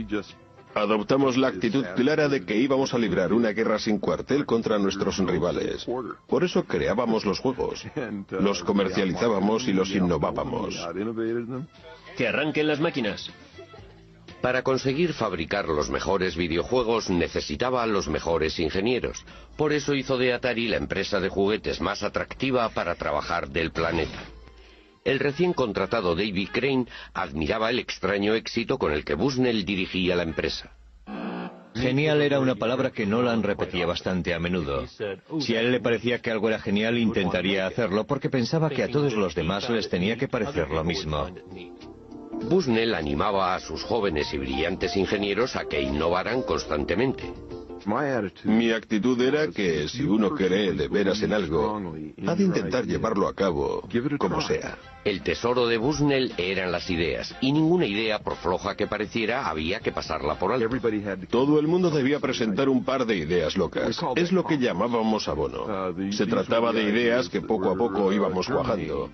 Adoptamos la actitud clara de que íbamos a librar una guerra sin cuartel contra nuestros rivales. Por eso creábamos los juegos, los comercializábamos y los innovábamos. Que arranquen las máquinas. Para conseguir fabricar los mejores videojuegos necesitaba a los mejores ingenieros. Por eso hizo de Atari la empresa de juguetes más atractiva para trabajar del planeta. El recién contratado David Crane admiraba el extraño éxito con el que Bushnell dirigía la empresa. Genial era una palabra que Nolan repetía bastante a menudo. Si a él le parecía que algo era genial, intentaría hacerlo porque pensaba que a todos los demás les tenía que parecer lo mismo. Bushnell animaba a sus jóvenes y brillantes ingenieros a que innovaran constantemente. Mi actitud era que si uno cree de veras en algo, ha de intentar llevarlo a cabo como sea. El tesoro de Bushnell eran las ideas, y ninguna idea, por floja que pareciera, había que pasarla por alto. Todo el mundo debía presentar un par de ideas locas. Es lo que llamábamos abono. Se trataba de ideas que poco a poco íbamos cuajando.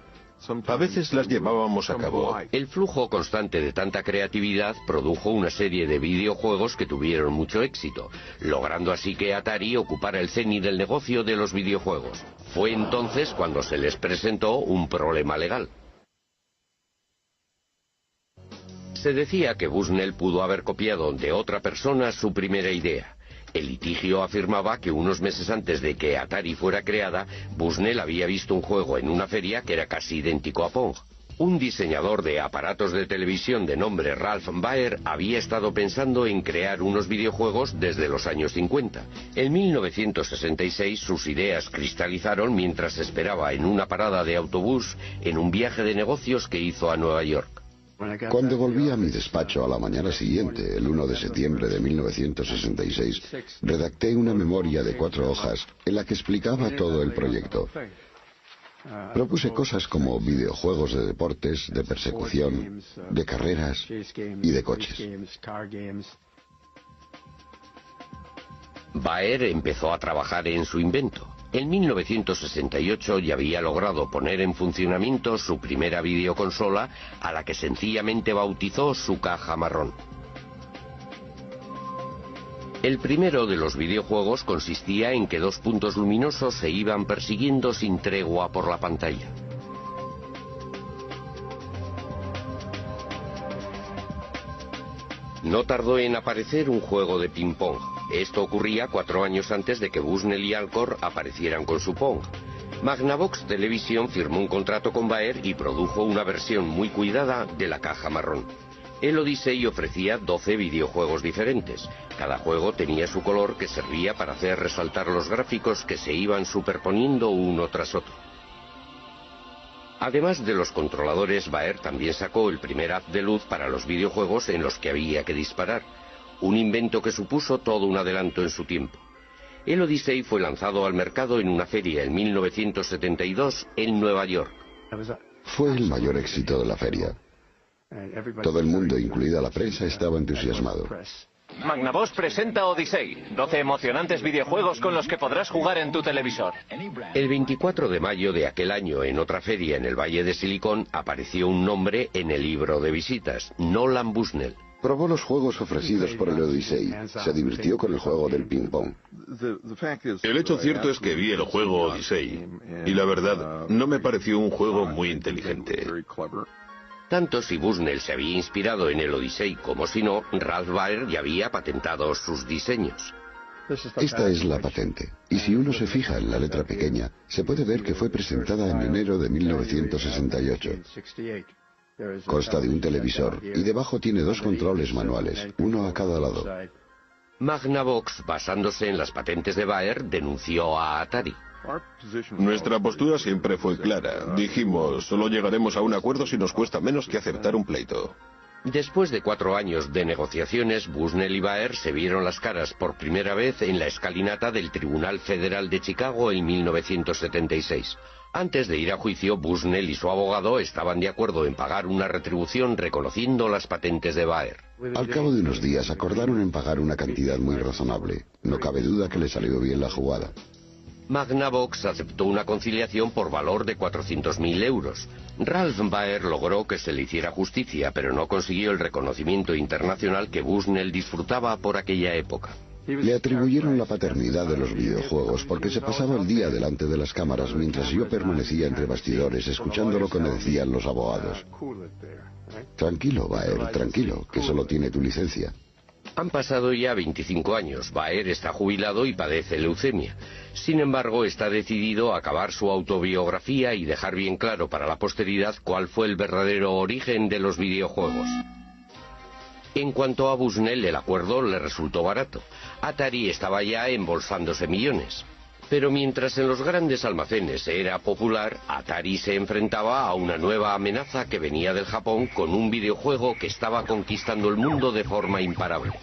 A veces las llevábamos a cabo. El flujo constante de tanta creatividad produjo una serie de videojuegos que tuvieron mucho éxito, logrando así que Atari ocupara el cenit del negocio de los videojuegos. Fue entonces cuando se les presentó un problema legal. Se decía que Bushnell pudo haber copiado de otra persona su primera idea. El litigio afirmaba que unos meses antes de que Atari fuera creada, Bushnell había visto un juego en una feria que era casi idéntico a Pong. Un diseñador de aparatos de televisión de nombre Ralph Baer había estado pensando en crear unos videojuegos desde los años 50. En 1966 sus ideas cristalizaron mientras esperaba en una parada de autobús en un viaje de negocios que hizo a Nueva York. Cuando volví a mi despacho a la mañana siguiente, el 1 de septiembre de 1966, redacté una memoria de 4 hojas en la que explicaba todo el proyecto. Propuse cosas como videojuegos de deportes, de persecución, de carreras y de coches. Baer empezó a trabajar en su invento. En 1968 ya había logrado poner en funcionamiento su primera videoconsola, a la que sencillamente bautizó su caja marrón. El primero de los videojuegos consistía en que dos puntos luminosos se iban persiguiendo sin tregua por la pantalla. No tardó en aparecer un juego de ping-pong. Esto ocurría 4 años antes de que Bushnell y Alcor aparecieran con su Pong. Magnavox Television firmó un contrato con Baer y produjo una versión muy cuidada de la caja marrón. El Odyssey ofrecía 12 videojuegos diferentes. Cada juego tenía su color que servía para hacer resaltar los gráficos que se iban superponiendo uno tras otro. Además de los controladores, Baer también sacó el primer haz de luz para los videojuegos en los que había que disparar. Un invento que supuso todo un adelanto en su tiempo. El Odyssey fue lanzado al mercado en una feria en 1972 en Nueva York. Fue el mayor éxito de la feria. Todo el mundo, incluida la prensa, estaba entusiasmado. Magnavox presenta Odyssey, 12 emocionantes videojuegos con los que podrás jugar en tu televisor. El 24 de mayo de aquel año, en otra feria en el Valle de Silicon, apareció un nombre en el libro de visitas: Nolan Bushnell. Probó los juegos ofrecidos por el Odyssey. Se divirtió con el juego del ping-pong. El hecho cierto es que vi el juego Odyssey y la verdad no me pareció un juego muy inteligente. Tanto si Bushnell se había inspirado en el Odyssey como si no, Ralph Baer ya había patentado sus diseños. Esta es la patente, y si uno se fija en la letra pequeña, se puede ver que fue presentada en enero de 1968. Consta de un televisor y debajo tiene 2 controles manuales, uno a cada lado. Magnavox, basándose en las patentes de Baer, denunció a Atari. Nuestra postura siempre fue clara. Dijimos, solo llegaremos a un acuerdo si nos cuesta menos que aceptar un pleito. Después de 4 años de negociaciones, Bushnell y Baer se vieron las caras por primera vez en la escalinata del Tribunal Federal de Chicago en 1976. Antes de ir a juicio, Bushnell y su abogado estaban de acuerdo en pagar una retribución reconociendo las patentes de Baer. Al cabo de unos días acordaron en pagar una cantidad muy razonable. No cabe duda que le salió bien la jugada. Magnavox aceptó una conciliación por valor de 400.000 euros. Ralph Baer logró que se le hiciera justicia, pero no consiguió el reconocimiento internacional que Bushnell disfrutaba por aquella época. Le atribuyeron la paternidad de los videojuegos porque se pasaba el día delante de las cámaras mientras yo permanecía entre bastidores escuchando lo que me decían los abogados. Tranquilo, Baer, tranquilo, que solo tiene tu licencia. Han pasado ya 25 años. Baer está jubilado y padece leucemia. Sin embargo, está decidido a acabar su autobiografía y dejar bien claro para la posteridad cuál fue el verdadero origen de los videojuegos. En cuanto a Bushnell, el acuerdo le resultó barato. Atari estaba ya embolsándose millones. Pero mientras en los grandes almacenes era popular, Atari se enfrentaba a una nueva amenaza que venía del Japón con un videojuego que estaba conquistando el mundo de forma imparable.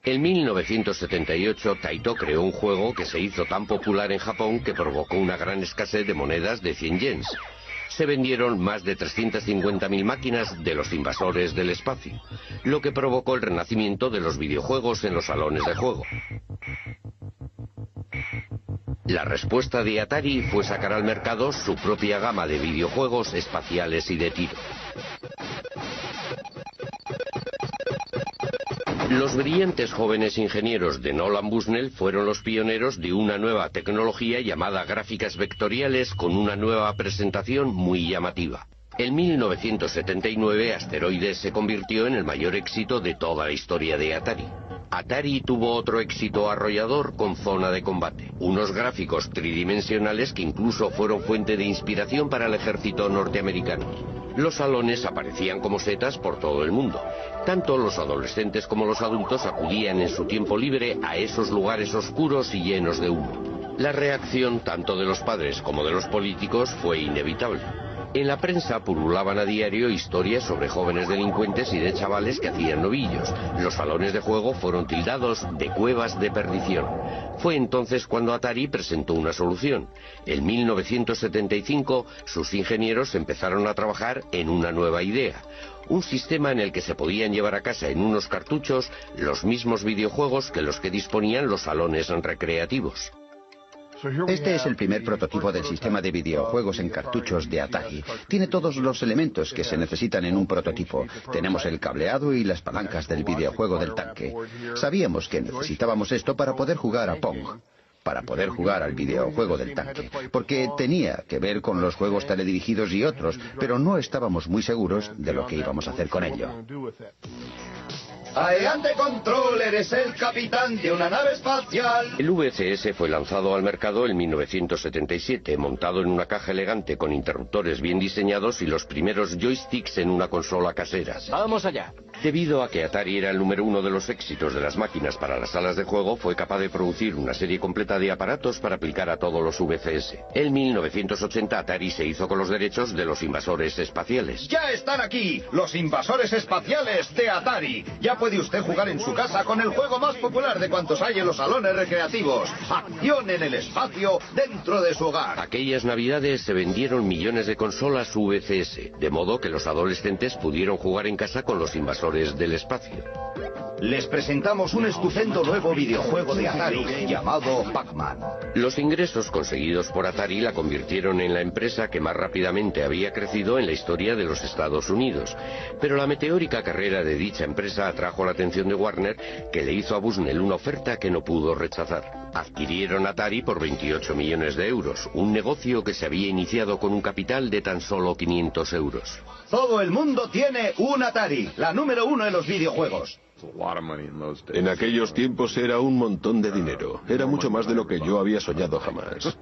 En 1978, Taito creó un juego que se hizo tan popular en Japón que provocó una gran escasez de monedas de 100 yens. Se vendieron más de 350.000 máquinas de los invasores del espacio, lo que provocó el renacimiento de los videojuegos en los salones de juego. La respuesta de Atari fue sacar al mercado su propia gama de videojuegos espaciales y de tiro. Los brillantes jóvenes ingenieros de Nolan Bushnell fueron los pioneros de una nueva tecnología llamada gráficas vectoriales con una nueva presentación muy llamativa. En 1979, Asteroides se convirtió en el mayor éxito de toda la historia de Atari. Atari tuvo otro éxito arrollador con Zona de Combate, unos gráficos tridimensionales que incluso fueron fuente de inspiración para el ejército norteamericano. Los salones aparecían como setas por todo el mundo. Tanto los adolescentes como los adultos acudían en su tiempo libre a esos lugares oscuros y llenos de humo. La reacción tanto de los padres como de los políticos fue inevitable. En la prensa pululaban a diario historias sobre jóvenes delincuentes y de chavales que hacían novillos. Los salones de juego fueron tildados de cuevas de perdición. Fue entonces cuando Atari presentó una solución. En 1975, sus ingenieros empezaron a trabajar en una nueva idea. Un sistema en el que se podían llevar a casa en unos cartuchos los mismos videojuegos que los que disponían los salones recreativos. Este es el primer prototipo del sistema de videojuegos en cartuchos de Atari. Tiene todos los elementos que se necesitan en un prototipo. Tenemos el cableado y las palancas del videojuego del tanque. Sabíamos que necesitábamos esto para poder jugar a Pong, para poder jugar al videojuego del tanque, porque tenía que ver con los juegos teledirigidos y otros, pero no estábamos muy seguros de lo que íbamos a hacer con ello. Adelante, Controller, es el capitán de una nave espacial. El VCS fue lanzado al mercado en 1977, montado en una caja elegante con interruptores bien diseñados y los primeros joysticks en una consola casera. ¡Vamos allá! Debido a que Atari era el número uno de los éxitos de las máquinas para las salas de juego, fue capaz de producir una serie completa de aparatos para aplicar a todos los VCS. En 1980 Atari se hizo con los derechos de los invasores espaciales. ¡Ya están aquí! ¡Los invasores espaciales de Atari! Ya puede usted jugar en su casa con el juego más popular de cuantos hay en los salones recreativos. Acción en el espacio dentro de su hogar. Aquellas navidades se vendieron millones de consolas VCS, de modo que los adolescentes pudieron jugar en casa con los invasores del espacio. Les presentamos un estupendo nuevo videojuego de Atari llamado Pac-Man. Los ingresos conseguidos por Atari la convirtieron en la empresa que más rápidamente había crecido en la historia de los Estados Unidos. Pero la meteórica carrera de dicha empresa atrajo la atención de Warner, que le hizo a Bushnell una oferta que no pudo rechazar. Adquirieron Atari por 28 millones de euros, un negocio que se había iniciado con un capital de tan solo 500 euros. Todo el mundo tiene un Atari, la número uno en los videojuegos. En aquellos tiempos era un montón de dinero. Era mucho más de lo que yo había soñado jamás.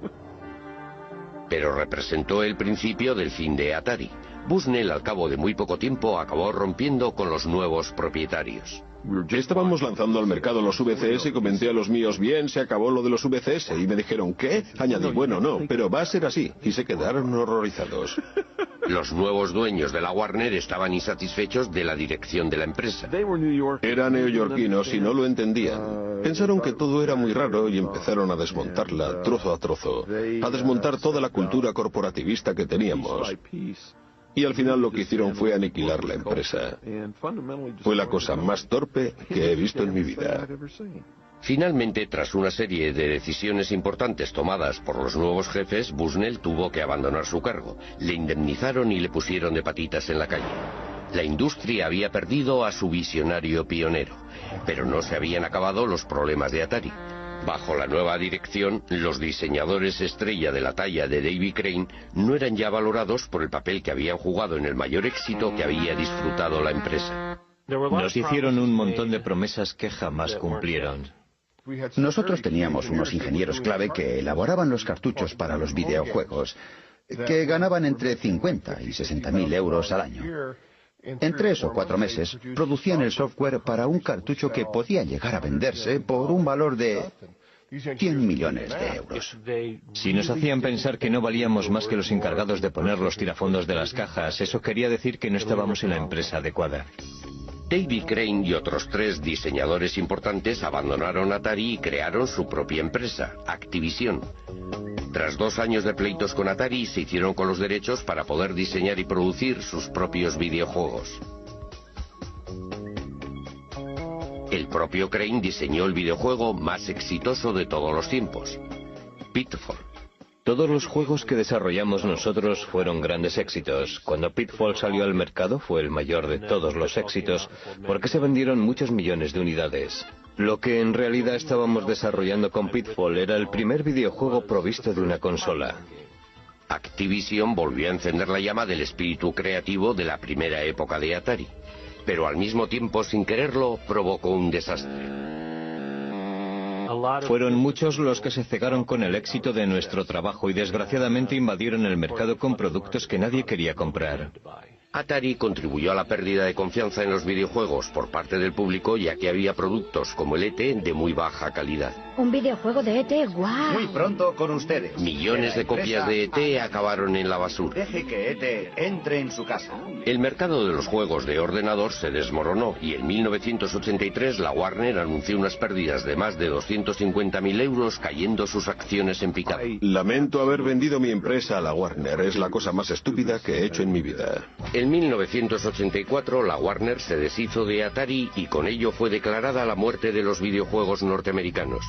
Pero representó el principio del fin de Atari. Bushnell, al cabo de muy poco tiempo, acabó rompiendo con los nuevos propietarios. Estábamos lanzando al mercado los VCS y comenté a los míos, bien, se acabó lo de los VCS. Y me dijeron, ¿qué? Añadí, bueno, no, pero va a ser así. Y se quedaron horrorizados. Los nuevos dueños de la Warner estaban insatisfechos de la dirección de la empresa. Eran neoyorquinos y no lo entendían. Pensaron que todo era muy raro y empezaron a desmontarla trozo a trozo, a desmontar toda la cultura corporativista que teníamos. Y al final lo que hicieron fue aniquilar la empresa. Fue la cosa más torpe que he visto en mi vida. Finalmente, tras una serie de decisiones importantes tomadas por los nuevos jefes, Bushnell tuvo que abandonar su cargo. Le indemnizaron y le pusieron de patitas en la calle. La industria había perdido a su visionario pionero, pero no se habían acabado los problemas de Atari. Bajo la nueva dirección, los diseñadores estrella de la talla de Davy Crane no eran ya valorados por el papel que habían jugado en el mayor éxito que había disfrutado la empresa. Nos hicieron un montón de promesas que jamás cumplieron. Nosotros teníamos unos ingenieros clave que elaboraban los cartuchos para los videojuegos, que ganaban entre 50 y 60.000 euros al año. En 3 o 4 meses producían el software para un cartucho que podía llegar a venderse por un valor de 100 millones de euros. Si nos hacían pensar que no valíamos más que los encargados de poner los tirafondos de las cajas, eso quería decir que no estábamos en la empresa adecuada. Davy Crane y otros 3 diseñadores importantes abandonaron Atari y crearon su propia empresa, Activision. Tras 2 años de pleitos con Atari, se hicieron con los derechos para poder diseñar y producir sus propios videojuegos. El propio Crane diseñó el videojuego más exitoso de todos los tiempos, Pitfall. Todos los juegos que desarrollamos nosotros fueron grandes éxitos. Cuando Pitfall salió al mercado fue el mayor de todos los éxitos, porque se vendieron muchos millones de unidades. Lo que en realidad estábamos desarrollando con Pitfall era el primer videojuego provisto de una consola. Activision volvió a encender la llama del espíritu creativo de la primera época de Atari, pero al mismo tiempo, sin quererlo, provocó un desastre. Fueron muchos los que se cegaron con el éxito de nuestro trabajo y desgraciadamente invadieron el mercado con productos que nadie quería comprar. Atari contribuyó a la pérdida de confianza en los videojuegos por parte del público, ya que había productos como el E.T. de muy baja calidad. Un videojuego de E.T., ¡guau! Muy pronto con ustedes. Millones de copias de E.T. acabaron en la basura. Deje que E.T. entre en su casa. El mercado de los juegos de ordenador se desmoronó y en 1983 la Warner anunció unas pérdidas de más de 250.000 euros, cayendo sus acciones en picado. Lamento haber vendido mi empresa a la Warner. Es la cosa más estúpida que he hecho en mi vida. En 1984 la Warner se deshizo de Atari y con ello fue declarada la muerte de los videojuegos norteamericanos.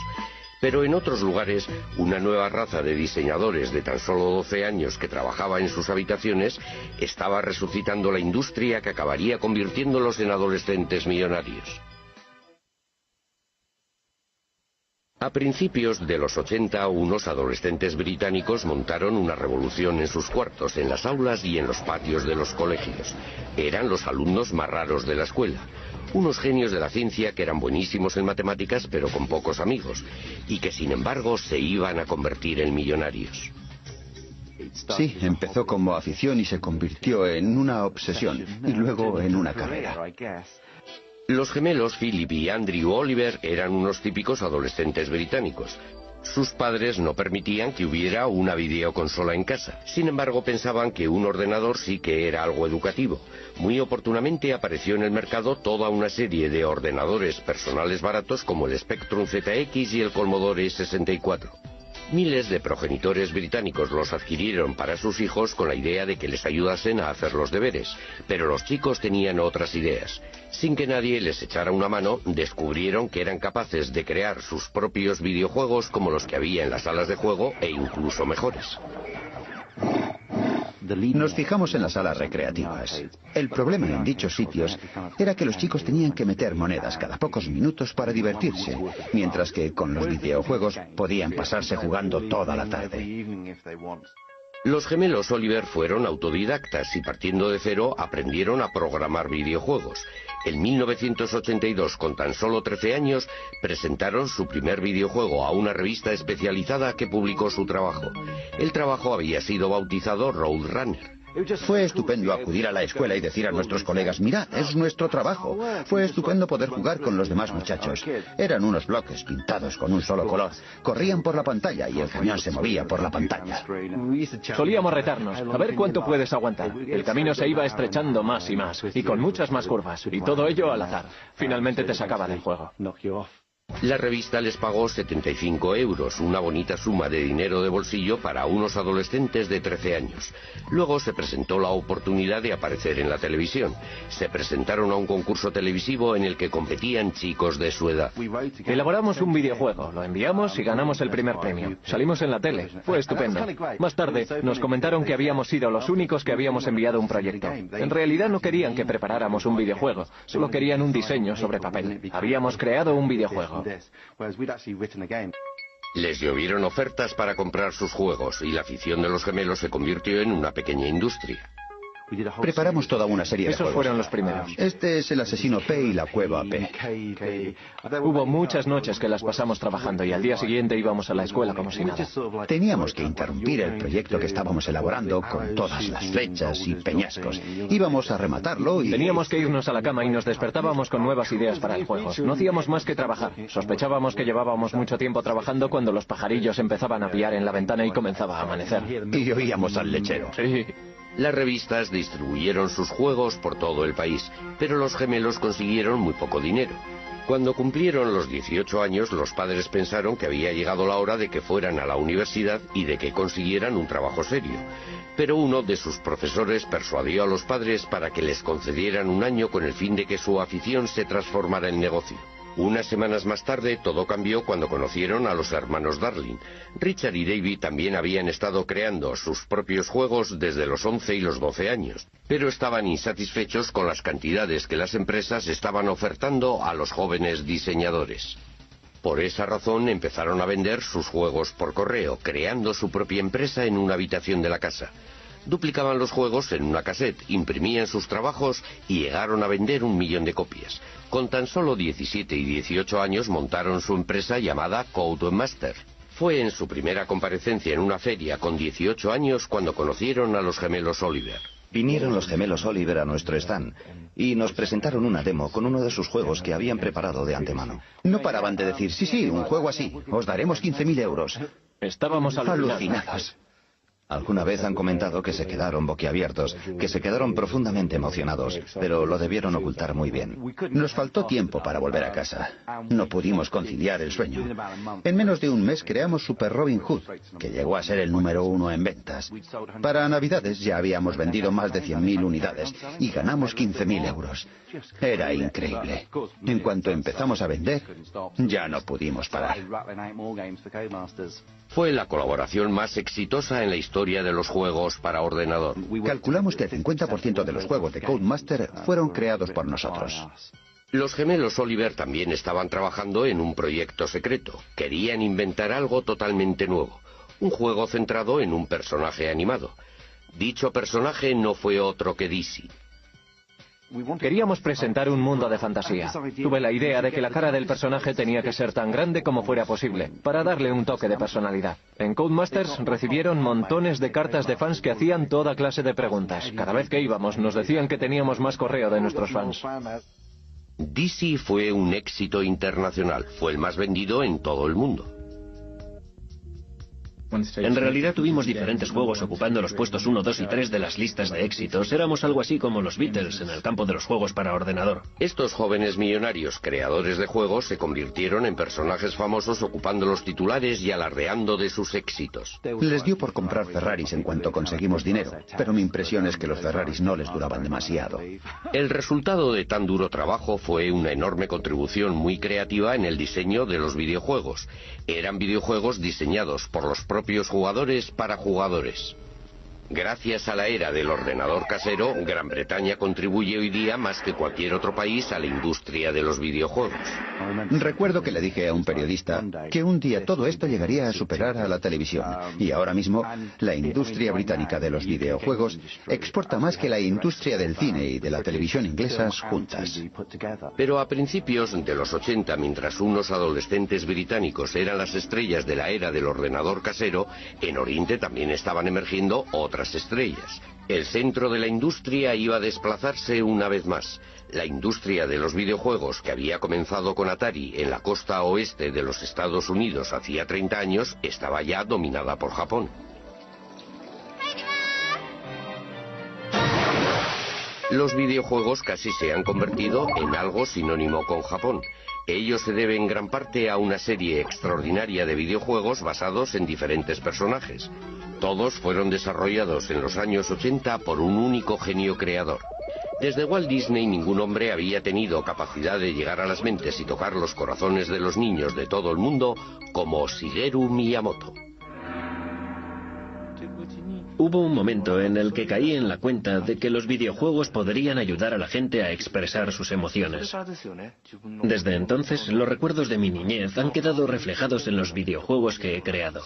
Pero en otros lugares, una nueva raza de diseñadores de tan solo 12 años que trabajaba en sus habitaciones estaba resucitando la industria que acabaría convirtiéndolos en adolescentes millonarios. A principios de los 80, unos adolescentes británicos montaron una revolución en sus cuartos, en las aulas y en los patios de los colegios. Eran los alumnos más raros de la escuela. Unos genios de la ciencia que eran buenísimos en matemáticas pero con pocos amigos, y que sin embargo se iban a convertir en millonarios. Sí, empezó como afición y se convirtió en una obsesión, y luego en una carrera. Los gemelos Philip y Andrew Oliver eran unos típicos adolescentes británicos. Sus padres no permitían que hubiera una videoconsola en casa. Sin embargo, pensaban que un ordenador sí que era algo educativo. Muy oportunamente apareció en el mercado toda una serie de ordenadores personales baratos como el Spectrum ZX y el Commodore 64. Miles de progenitores británicos los adquirieron para sus hijos con la idea de que les ayudasen a hacer los deberes, pero los chicos tenían otras ideas. Sin que nadie les echara una mano, descubrieron que eran capaces de crear sus propios videojuegos como los que había en las salas de juego e incluso mejores. Nos fijamos en las salas recreativas. El problema en dichos sitios era que los chicos tenían que meter monedas cada pocos minutos para divertirse, mientras que con los videojuegos podían pasarse jugando toda la tarde. Los gemelos Oliver fueron autodidactas y partiendo de cero aprendieron a programar videojuegos. En 1982, con tan solo 13 años, presentaron su primer videojuego a una revista especializada que publicó su trabajo. El trabajo había sido bautizado Roadrunner. Fue estupendo acudir a la escuela y decir a nuestros colegas, mira, es nuestro trabajo. Fue estupendo poder jugar con los demás muchachos. Eran unos bloques pintados con un solo color. Corrían por la pantalla y el camión se movía por la pantalla. Solíamos retarnos, a ver cuánto puedes aguantar. El camino se iba estrechando más y más, y con muchas más curvas, y todo ello al azar. Finalmente te sacaba del juego. La revista les pagó 75 euros, una bonita suma de dinero de bolsillo para unos adolescentes de 13 años. Luego se presentó la oportunidad de aparecer en la televisión. Se presentaron a un concurso televisivo en el que competían chicos de su edad. Elaboramos un videojuego, lo enviamos y ganamos el primer premio. Salimos en la tele, fue estupendo. Más tarde nos comentaron que habíamos sido los únicos que habíamos enviado un proyecto. En realidad no querían que preparáramos un videojuego, solo querían un diseño sobre papel. Habíamos creado un videojuego. Les llovieron ofertas para comprar sus juegos y la afición de los gemelos se convirtió en una pequeña industria. Preparamos toda una serie de juegos. Esos fueron los primeros. Este es el asesino P y la cueva P. Hubo muchas noches que las pasamos trabajando y al día siguiente íbamos a la escuela como si nada. Teníamos que interrumpir el proyecto que estábamos elaborando con todas las flechas y peñascos. Íbamos a rematarlo y... Teníamos que irnos a la cama y nos despertábamos con nuevas ideas para el juego. No hacíamos más que trabajar. Sospechábamos que llevábamos mucho tiempo trabajando cuando los pajarillos empezaban a piar en la ventana y comenzaba a amanecer. Y oíamos al lechero. Sí. Las revistas distribuyeron sus juegos por todo el país, pero los gemelos consiguieron muy poco dinero. Cuando cumplieron los 18 años, los padres pensaron que había llegado la hora de que fueran a la universidad y de que consiguieran un trabajo serio. Pero uno de sus profesores persuadió a los padres para que les concedieran un año con el fin de que su afición se transformara en negocio. Unas semanas más tarde todo cambió cuando conocieron a los hermanos Darling. Richard y David también habían estado creando sus propios juegos desde los 11 y los 12 años, pero estaban insatisfechos con las cantidades que las empresas estaban ofertando a los jóvenes diseñadores. Por esa razón empezaron a vender sus juegos por correo, creando su propia empresa en una habitación de la casa. Duplicaban los juegos en una cassette, imprimían sus trabajos y llegaron a vender 1 millón de copias. Con tan solo 17 y 18 años montaron su empresa llamada Codemaster. Fue en su primera comparecencia en una feria con 18 años cuando conocieron a los gemelos Oliver. Vinieron los gemelos Oliver a nuestro stand y nos presentaron una demo con uno de sus juegos que habían preparado de antemano. No paraban de decir, sí, un juego así, os daremos 15.000 euros. Estábamos alucinados. Alguna vez han comentado que se quedaron boquiabiertos, que se quedaron profundamente emocionados, pero lo debieron ocultar muy bien. Nos faltó tiempo para volver a casa. No pudimos conciliar el sueño. En menos de un mes creamos Super Robin Hood, que llegó a ser el número 1 en ventas. Para Navidades ya habíamos vendido más de 100.000 unidades y ganamos 15.000 euros. Era increíble. En cuanto empezamos a vender, ya no pudimos parar. Fue la colaboración más exitosa en la historia de los juegos para ordenador. Calculamos que el 50% de los juegos de Codemaster fueron creados por nosotros. Los gemelos Oliver también estaban trabajando en un proyecto secreto. Querían inventar algo totalmente nuevo. Un juego centrado en un personaje animado. Dicho personaje no fue otro que Dizzy. Queríamos presentar un mundo de fantasía. Tuve la idea de que la cara del personaje tenía que ser tan grande como fuera posible, para darle un toque de personalidad. En Codemasters recibieron montones de cartas de fans que hacían toda clase de preguntas. Cada vez que íbamos nos decían que teníamos más correo de nuestros fans. Dizzy fue un éxito internacional. Fue el más vendido en todo el mundo. En realidad tuvimos diferentes juegos ocupando los puestos 1, 2 y 3 de las listas de éxitos. Éramos algo así como los Beatles en el campo de los juegos para ordenador. Estos jóvenes millonarios creadores de juegos se convirtieron en personajes famosos ocupando los titulares y alardeando de sus éxitos. Les dio por comprar Ferraris en cuanto conseguimos dinero, pero mi impresión es que los Ferraris no les duraban demasiado. El resultado de tan duro trabajo fue una enorme contribución muy creativa en el diseño de los videojuegos. Eran videojuegos diseñados por los propios jugadores para jugadores. Gracias a la era del ordenador casero, Gran Bretaña contribuye hoy día más que cualquier otro país a la industria de los videojuegos. Recuerdo que le dije a un periodista que un día todo esto llegaría a superar a la televisión. Y ahora mismo, la industria británica de los videojuegos exporta más que la industria del cine y de la televisión inglesas juntas. Pero a principios de los 80, mientras unos adolescentes británicos eran las estrellas de la era del ordenador casero, en Oriente también estaban emergiendo otras otras estrellas. El centro de la industria iba a desplazarse una vez más. La industria de los videojuegos, que había comenzado con Atari en la costa oeste de los Estados Unidos hacía 30 años, estaba ya dominada por Japón. Los videojuegos casi se han convertido en algo sinónimo con Japón. Ello se debe en gran parte a una serie extraordinaria de videojuegos basados en diferentes personajes. Todos fueron desarrollados en los años 80 por un único genio creador. Desde Walt Disney ningún hombre había tenido capacidad de llegar a las mentes y tocar los corazones de los niños de todo el mundo como Shigeru Miyamoto. Hubo un momento en el que caí en la cuenta de que los videojuegos podrían ayudar a la gente a expresar sus emociones. Desde entonces, los recuerdos de mi niñez han quedado reflejados en los videojuegos que he creado.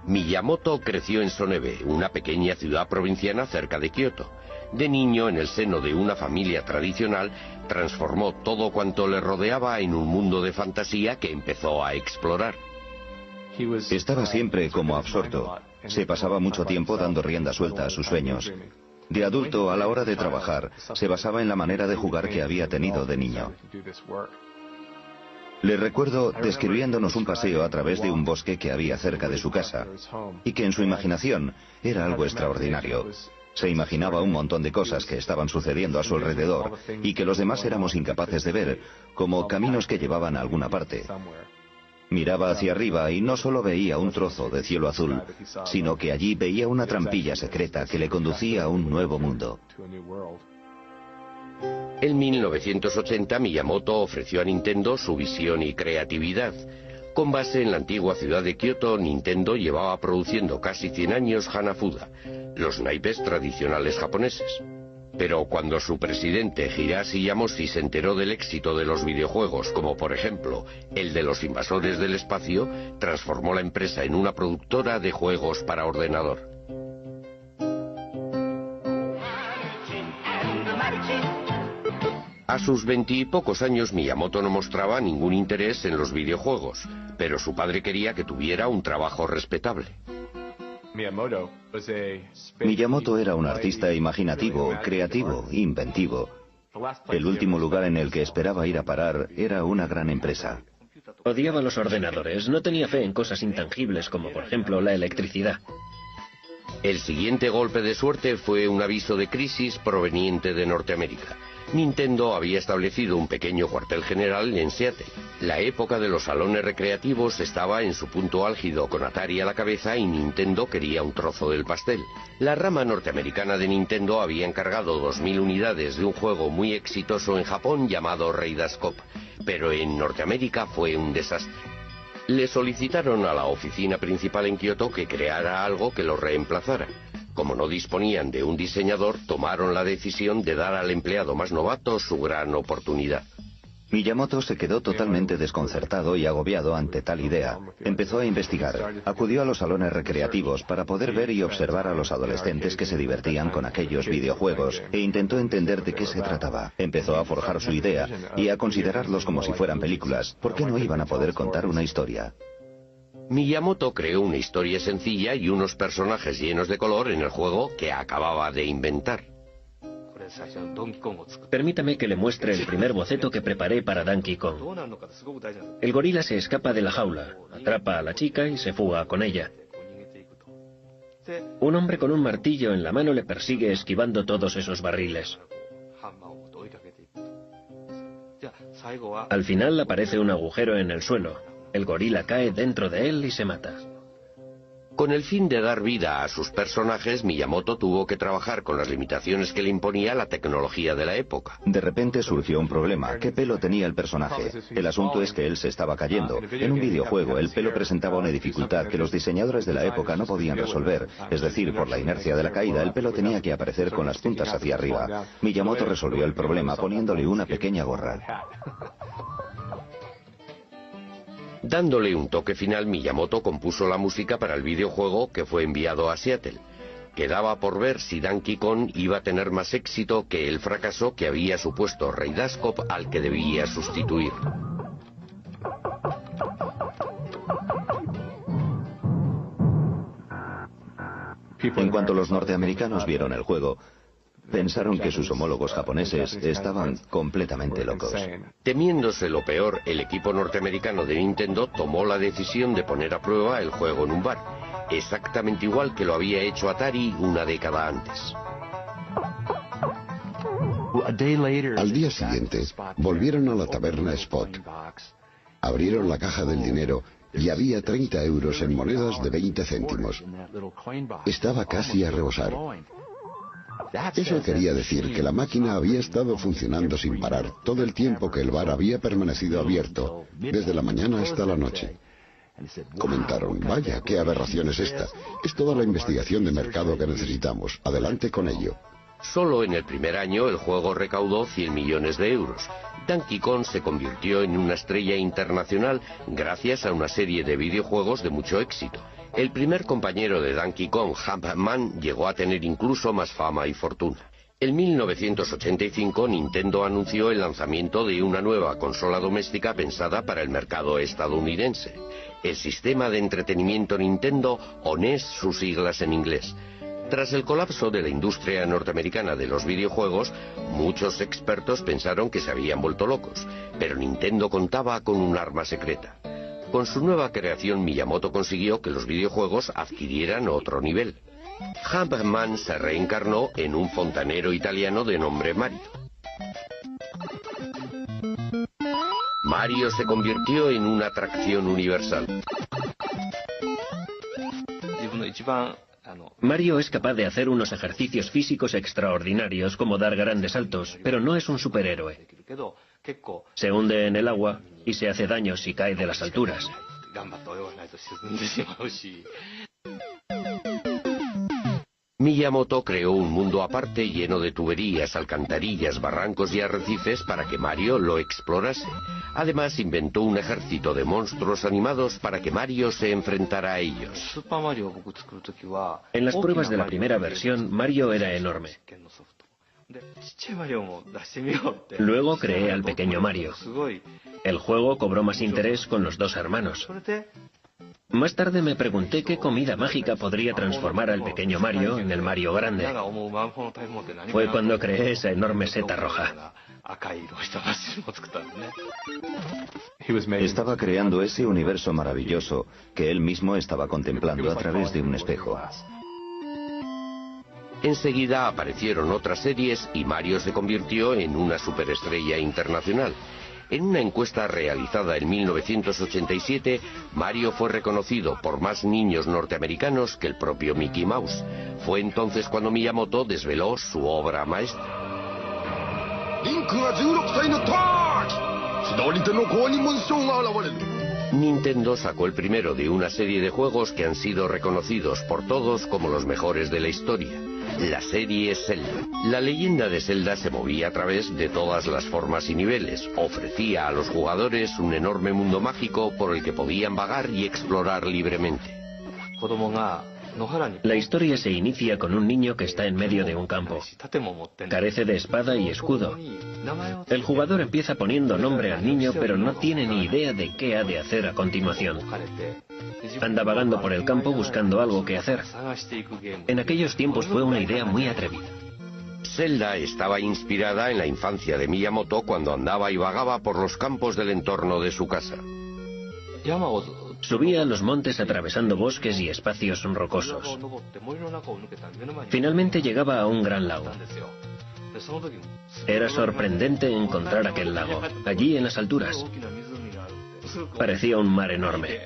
Miyamoto creció en Sonebe, una pequeña ciudad provinciana cerca de Kioto. De niño, en el seno de una familia tradicional, transformó todo cuanto le rodeaba en un mundo de fantasía que empezó a explorar. Estaba siempre como absorto. Se pasaba mucho tiempo dando rienda suelta a sus sueños. De adulto, a la hora de trabajar, se basaba en la manera de jugar que había tenido de niño. Le recuerdo describiéndonos un paseo a través de un bosque que había cerca de su casa, y que en su imaginación era algo extraordinario. Se imaginaba un montón de cosas que estaban sucediendo a su alrededor y que los demás éramos incapaces de ver, como caminos que llevaban a alguna parte. Miraba hacia arriba y no solo veía un trozo de cielo azul, sino que allí veía una trampilla secreta que le conducía a un nuevo mundo. En 1980 Miyamoto ofreció a Nintendo su visión y creatividad. Con base en la antigua ciudad de Kioto, Nintendo llevaba produciendo casi 100 años Hanafuda, los naipes tradicionales japoneses. Pero cuando su presidente Hiroshi Yamauchi se enteró del éxito de los videojuegos, como por ejemplo el de los invasores del espacio, transformó la empresa en una productora de juegos para ordenador. A sus 20 y pocos años Miyamoto no mostraba ningún interés en los videojuegos, pero su padre quería que tuviera un trabajo respetable. Miyamoto era un artista imaginativo, creativo, inventivo. El último lugar en el que esperaba ir a parar era una gran empresa. Odiaba los ordenadores, no tenía fe en cosas intangibles como por ejemplo la electricidad. El siguiente golpe de suerte fue un aviso de crisis proveniente de Norteamérica. Nintendo había establecido un pequeño cuartel general en Seattle. La época de los salones recreativos estaba en su punto álgido, con Atari a la cabeza, y Nintendo quería un trozo del pastel. La rama norteamericana de Nintendo había encargado 2000 unidades de un juego muy exitoso en Japón llamado Raiders Cop, pero en Norteamérica fue un desastre. Le solicitaron a la oficina principal en Kioto que creara algo que lo reemplazara. Como no disponían de un diseñador, tomaron la decisión de dar al empleado más novato su gran oportunidad. Miyamoto se quedó totalmente desconcertado y agobiado ante tal idea. Empezó a investigar. Acudió a los salones recreativos para poder ver y observar a los adolescentes que se divertían con aquellos videojuegos e intentó entender de qué se trataba. Empezó a forjar su idea y a considerarlos como si fueran películas. ¿Por qué no iban a poder contar una historia? Miyamoto creó una historia sencilla y unos personajes llenos de color en el juego que acababa de inventar. Permítame que le muestre el primer boceto que preparé para Donkey Kong. El gorila se escapa de la jaula, atrapa a la chica y se fuga con ella. Un hombre con un martillo en la mano le persigue esquivando todos esos barriles. Al final aparece un agujero en el suelo. El gorila cae dentro de él y se mata. Con el fin de dar vida a sus personajes, Miyamoto tuvo que trabajar con las limitaciones que le imponía la tecnología de la época. De repente surgió un problema. ¿Qué pelo tenía el personaje? El asunto es que él se estaba cayendo. En un videojuego, el pelo presentaba una dificultad que los diseñadores de la época no podían resolver. Es decir, por la inercia de la caída, el pelo tenía que aparecer con las puntas hacia arriba. Miyamoto resolvió el problema poniéndole una pequeña gorra. Dándole un toque final, Miyamoto compuso la música para el videojuego que fue enviado a Seattle. Quedaba por ver si Donkey Kong iba a tener más éxito que el fracaso que había supuesto Raiders Cop, al que debía sustituir. En cuanto los norteamericanos vieron el juego, pensaron que sus homólogos japoneses estaban completamente locos. Temiéndose lo peor, el equipo norteamericano de Nintendo tomó la decisión de poner a prueba el juego en un bar, exactamente igual que lo había hecho Atari una década antes. Al día siguiente, volvieron a la taberna Spot. Abrieron la caja del dinero y había 30 euros en monedas de 20 céntimos. Estaba casi a rebosar. Eso quería decir que la máquina había estado funcionando sin parar todo el tiempo que el bar había permanecido abierto, desde la mañana hasta la noche. Comentaron, vaya, qué aberración es esta. Es toda la investigación de mercado que necesitamos. Adelante con ello. Solo en el primer año el juego recaudó 100 millones de euros. Donkey Kong se convirtió en una estrella internacional gracias a una serie de videojuegos de mucho éxito. El primer compañero de Donkey Kong, Jumpman, llegó a tener incluso más fama y fortuna. En 1985 Nintendo anunció el lanzamiento de una nueva consola doméstica pensada para el mercado estadounidense. El sistema de entretenimiento Nintendo, o NES, sus siglas en inglés. Tras el colapso de la industria norteamericana de los videojuegos, muchos expertos pensaron que se habían vuelto locos, pero Nintendo contaba con un arma secreta. Con su nueva creación, Miyamoto consiguió que los videojuegos adquirieran otro nivel. Jumpman se reencarnó en un fontanero italiano de nombre Mario. Mario se convirtió en una atracción universal. Mario es capaz de hacer unos ejercicios físicos extraordinarios como dar grandes saltos, pero no es un superhéroe. Se hunde en el agua y se hace daño si cae de las alturas. Miyamoto creó un mundo aparte lleno de tuberías, alcantarillas, barrancos y arrecifes para que Mario lo explorase. Además, inventó un ejército de monstruos animados para que Mario se enfrentara a ellos. En las pruebas de la primera versión, Mario era enorme. Luego creé al pequeño Mario. El juego cobró más interés con los dos hermanos. Más tarde me pregunté qué comida mágica podría transformar al pequeño Mario en el Mario grande. Fue cuando creé esa enorme seta roja. Estaba creando ese universo maravilloso que él mismo estaba contemplando a través de un espejo. Enseguida aparecieron otras series y Mario se convirtió en una superestrella internacional. En una encuesta realizada en 1987, Mario fue reconocido por más niños norteamericanos que el propio Mickey Mouse. Fue entonces cuando Miyamoto desveló su obra maestra. Nintendo sacó el primero de una serie de juegos que han sido reconocidos por todos como los mejores de la historia. La serie Zelda. La leyenda de Zelda se movía a través de todas las formas y niveles. Ofrecía a los jugadores un enorme mundo mágico por el que podían vagar y explorar libremente. La historia se inicia con un niño que está en medio de un campo. Carece de espada y escudo. El jugador empieza poniendo nombre al niño, pero no tiene ni idea de qué ha de hacer a continuación. Anda vagando por el campo buscando algo que hacer. En aquellos tiempos fue una idea muy atrevida. Zelda estaba inspirada en la infancia de Miyamoto cuando andaba y vagaba por los campos del entorno de su casa. Subía a los montes atravesando bosques y espacios rocosos. Finalmente llegaba a un gran lago. Era sorprendente encontrar aquel lago, allí en las alturas. Parecía un mar enorme.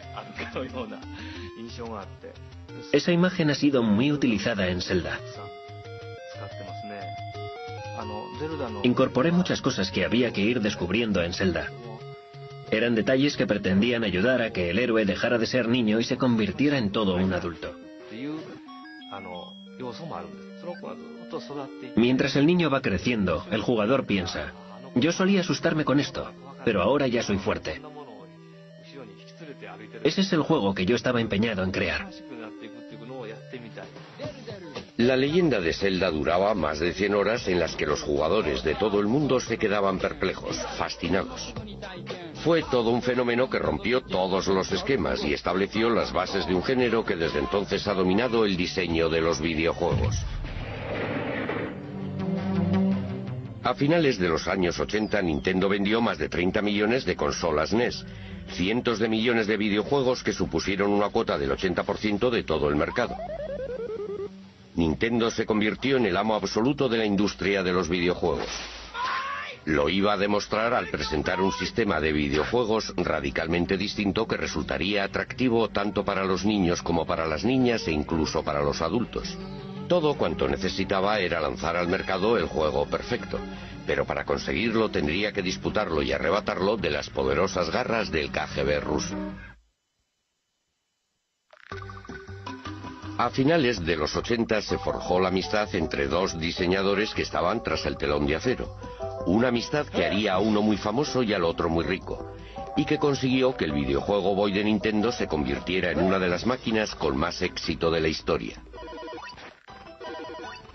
Esa imagen ha sido muy utilizada en Zelda. Incorporé muchas cosas que había que ir descubriendo en Zelda. Eran detalles que pretendían ayudar a que el héroe dejara de ser niño y se convirtiera en todo un adulto. Mientras el niño va creciendo, el jugador piensa, yo solía asustarme con esto, pero ahora ya soy fuerte. Ese es el juego que yo estaba empeñado en crear. La leyenda de Zelda duraba más de 100 horas en las que los jugadores de todo el mundo se quedaban perplejos, fascinados. Fue todo un fenómeno que rompió todos los esquemas y estableció las bases de un género que desde entonces ha dominado el diseño de los videojuegos. A finales de los años 80, Nintendo vendió más de 30 millones de consolas NES, cientos de millones de videojuegos que supusieron una cuota del 80% de todo el mercado. Nintendo se convirtió en el amo absoluto de la industria de los videojuegos. Lo iba a demostrar al presentar un sistema de videojuegos radicalmente distinto que resultaría atractivo tanto para los niños como para las niñas e incluso para los adultos. Todo cuanto necesitaba era lanzar al mercado el juego perfecto, pero para conseguirlo tendría que disputarlo y arrebatarlo de las poderosas garras del KGB ruso. A finales de los 80 se forjó la amistad entre dos diseñadores que estaban tras el telón de acero. Una amistad que haría a uno muy famoso y al otro muy rico, y que consiguió que el videojuego Boy de Nintendo se convirtiera en una de las máquinas con más éxito de la historia.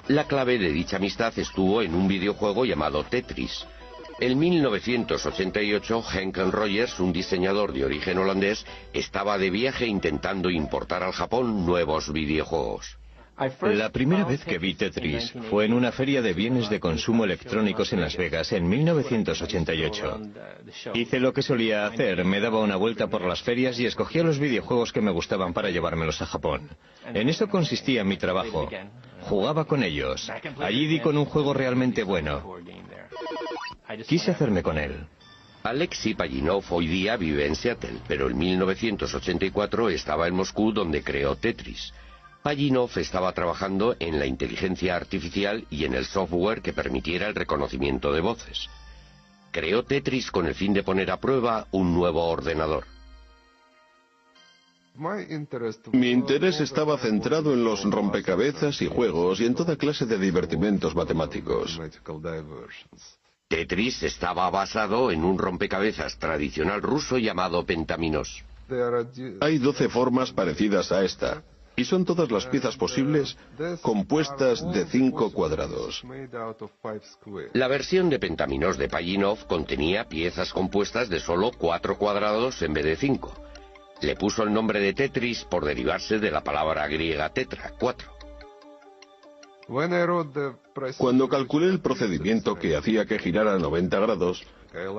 La clave de dicha amistad estuvo en un videojuego llamado Tetris. En 1988, Henk Rogers, un diseñador de origen holandés, estaba de viaje intentando importar al Japón nuevos videojuegos. La primera vez que vi Tetris fue en una feria de bienes de consumo electrónicos en Las Vegas en 1988. Hice lo que solía hacer, me daba una vuelta por las ferias y escogía los videojuegos que me gustaban para llevármelos a Japón. En eso consistía mi trabajo. Jugaba con ellos. Allí di con un juego realmente bueno. Quise hacerme con él. Alexei Pajitnov hoy día vive en Seattle, pero en 1984 estaba en Moscú donde creó Tetris. Pajitnov estaba trabajando en la inteligencia artificial y en el software que permitiera el reconocimiento de voces. Creó Tetris con el fin de poner a prueba un nuevo ordenador. Mi interés estaba centrado en los rompecabezas y juegos y en toda clase de divertimentos matemáticos. Tetris estaba basado en un rompecabezas tradicional ruso llamado Pentaminos. Hay 12 formas parecidas a esta, y son todas las piezas posibles compuestas de 5 cuadrados. La versión de Pentaminos de Pajitnov contenía piezas compuestas de solo 4 cuadrados en vez de 5. Le puso el nombre de Tetris por derivarse de la palabra griega tetra, 4. Cuando calculé el procedimiento que hacía que girara a 90 grados,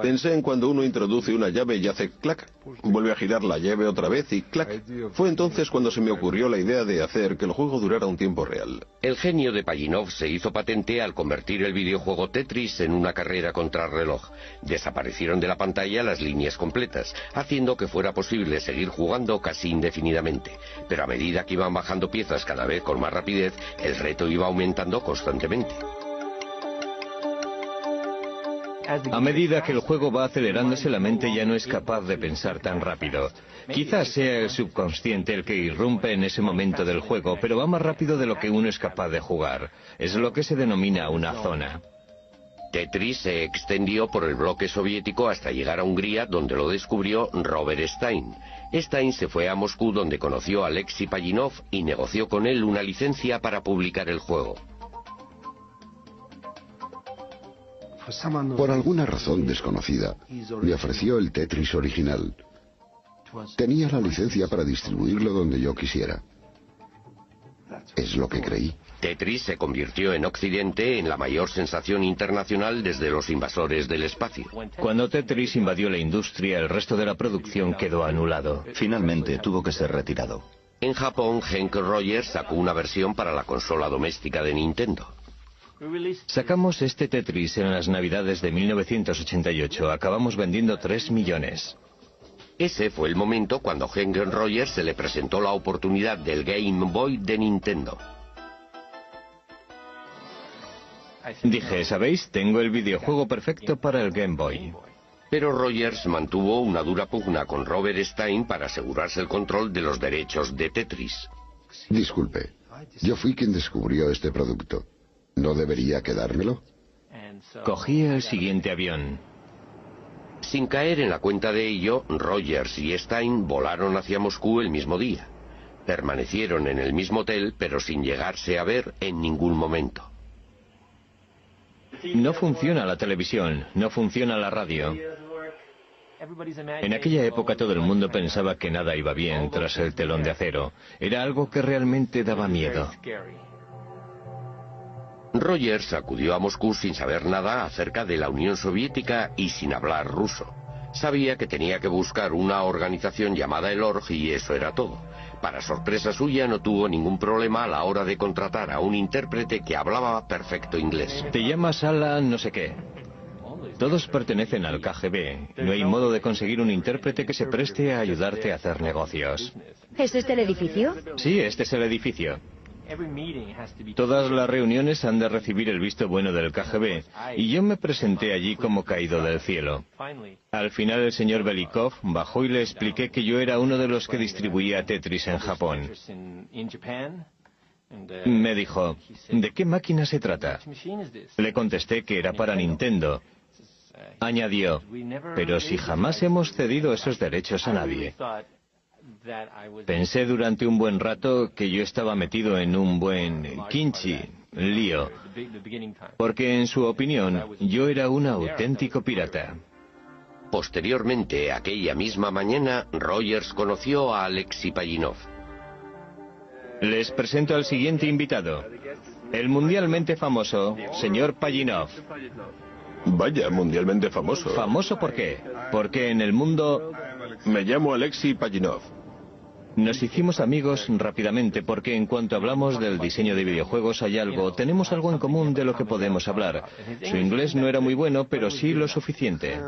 pensé en cuando uno introduce una llave y hace clac, vuelve a girar la llave otra vez y clac. Fue entonces cuando se me ocurrió la idea de hacer que el juego durara un tiempo real. El genio de Pajitnov se hizo patente al convertir el videojuego Tetris en una carrera contrarreloj. Desaparecieron de la pantalla las líneas completas, haciendo que fuera posible seguir jugando casi indefinidamente. Pero a medida que iban bajando piezas cada vez con más rapidez, el reto iba aumentando constantemente. A medida que el juego va acelerándose, la mente ya no es capaz de pensar tan rápido. Quizás sea el subconsciente el que irrumpe en ese momento del juego, pero va más rápido de lo que uno es capaz de jugar. Es lo que se denomina una zona. Tetris se extendió por el bloque soviético hasta llegar a Hungría, donde lo descubrió Robert Stein. Stein se fue a Moscú, donde conoció a Alexei Pajitnov y negoció con él una licencia para publicar el juego. Por alguna razón desconocida, me ofreció el Tetris original. Tenía la licencia para distribuirlo donde yo quisiera. Es lo que creí. Tetris se convirtió en Occidente en la mayor sensación internacional desde los invasores del espacio. Cuando Tetris invadió la industria, el resto de la producción quedó anulado. Finalmente tuvo que ser retirado. En Japón, Henk Rogers sacó una versión para la consola doméstica de Nintendo. Sacamos este Tetris en las Navidades de 1988. Acabamos vendiendo 3 millones. Ese fue el momento cuando a Henk Rogers se le presentó la oportunidad del Game Boy de Nintendo. Dije, ¿sabéis? Tengo el videojuego perfecto para el Game Boy. Pero Rogers mantuvo una dura pugna con Robert Stein para asegurarse el control de los derechos de Tetris. Disculpe, yo fui quien descubrió este producto. ¿No debería quedármelo? Cogí el siguiente avión. Sin caer en la cuenta de ello, Rogers y Stein volaron hacia Moscú el mismo día. Permanecieron en el mismo hotel, pero sin llegarse a ver en ningún momento. No funciona la televisión, no funciona la radio. En aquella época todo el mundo pensaba que nada iba bien tras el telón de acero. Era algo que realmente daba miedo. Rogers acudió a Moscú sin saber nada acerca de la Unión Soviética y sin hablar ruso. Sabía que tenía que buscar una organización llamada el Org y eso era todo. Para sorpresa suya no tuvo ningún problema a la hora de contratar a un intérprete que hablaba perfecto inglés. Te llamas Alan no sé qué. Todos pertenecen al KGB. No hay modo de conseguir un intérprete que se preste a ayudarte a hacer negocios. ¿Es este el edificio? Sí, este es el edificio. Todas las reuniones han de recibir el visto bueno del KGB, y yo me presenté allí como caído del cielo. Al final el señor Belikov bajó y le expliqué que yo era uno de los que distribuía Tetris en Japón. Me dijo, ¿de qué máquina se trata? Le contesté que era para Nintendo. Añadió, pero si jamás hemos cedido esos derechos a nadie. Pensé durante un buen rato que yo estaba metido en un buen lío, porque en su opinión yo era un auténtico pirata. Posteriormente, aquella misma mañana, Rogers conoció a Alexei Pajitnov. Les presento al siguiente invitado, el mundialmente famoso señor Pajitnov. Vaya, mundialmente famoso. ¿Famoso por qué? Porque en el mundo... Me llamo Alexei Pajitnov. Nos hicimos amigos rápidamente porque en cuanto hablamos del diseño de videojuegos tenemos algo en común de lo que podemos hablar. Su inglés no era muy bueno, pero sí lo suficiente.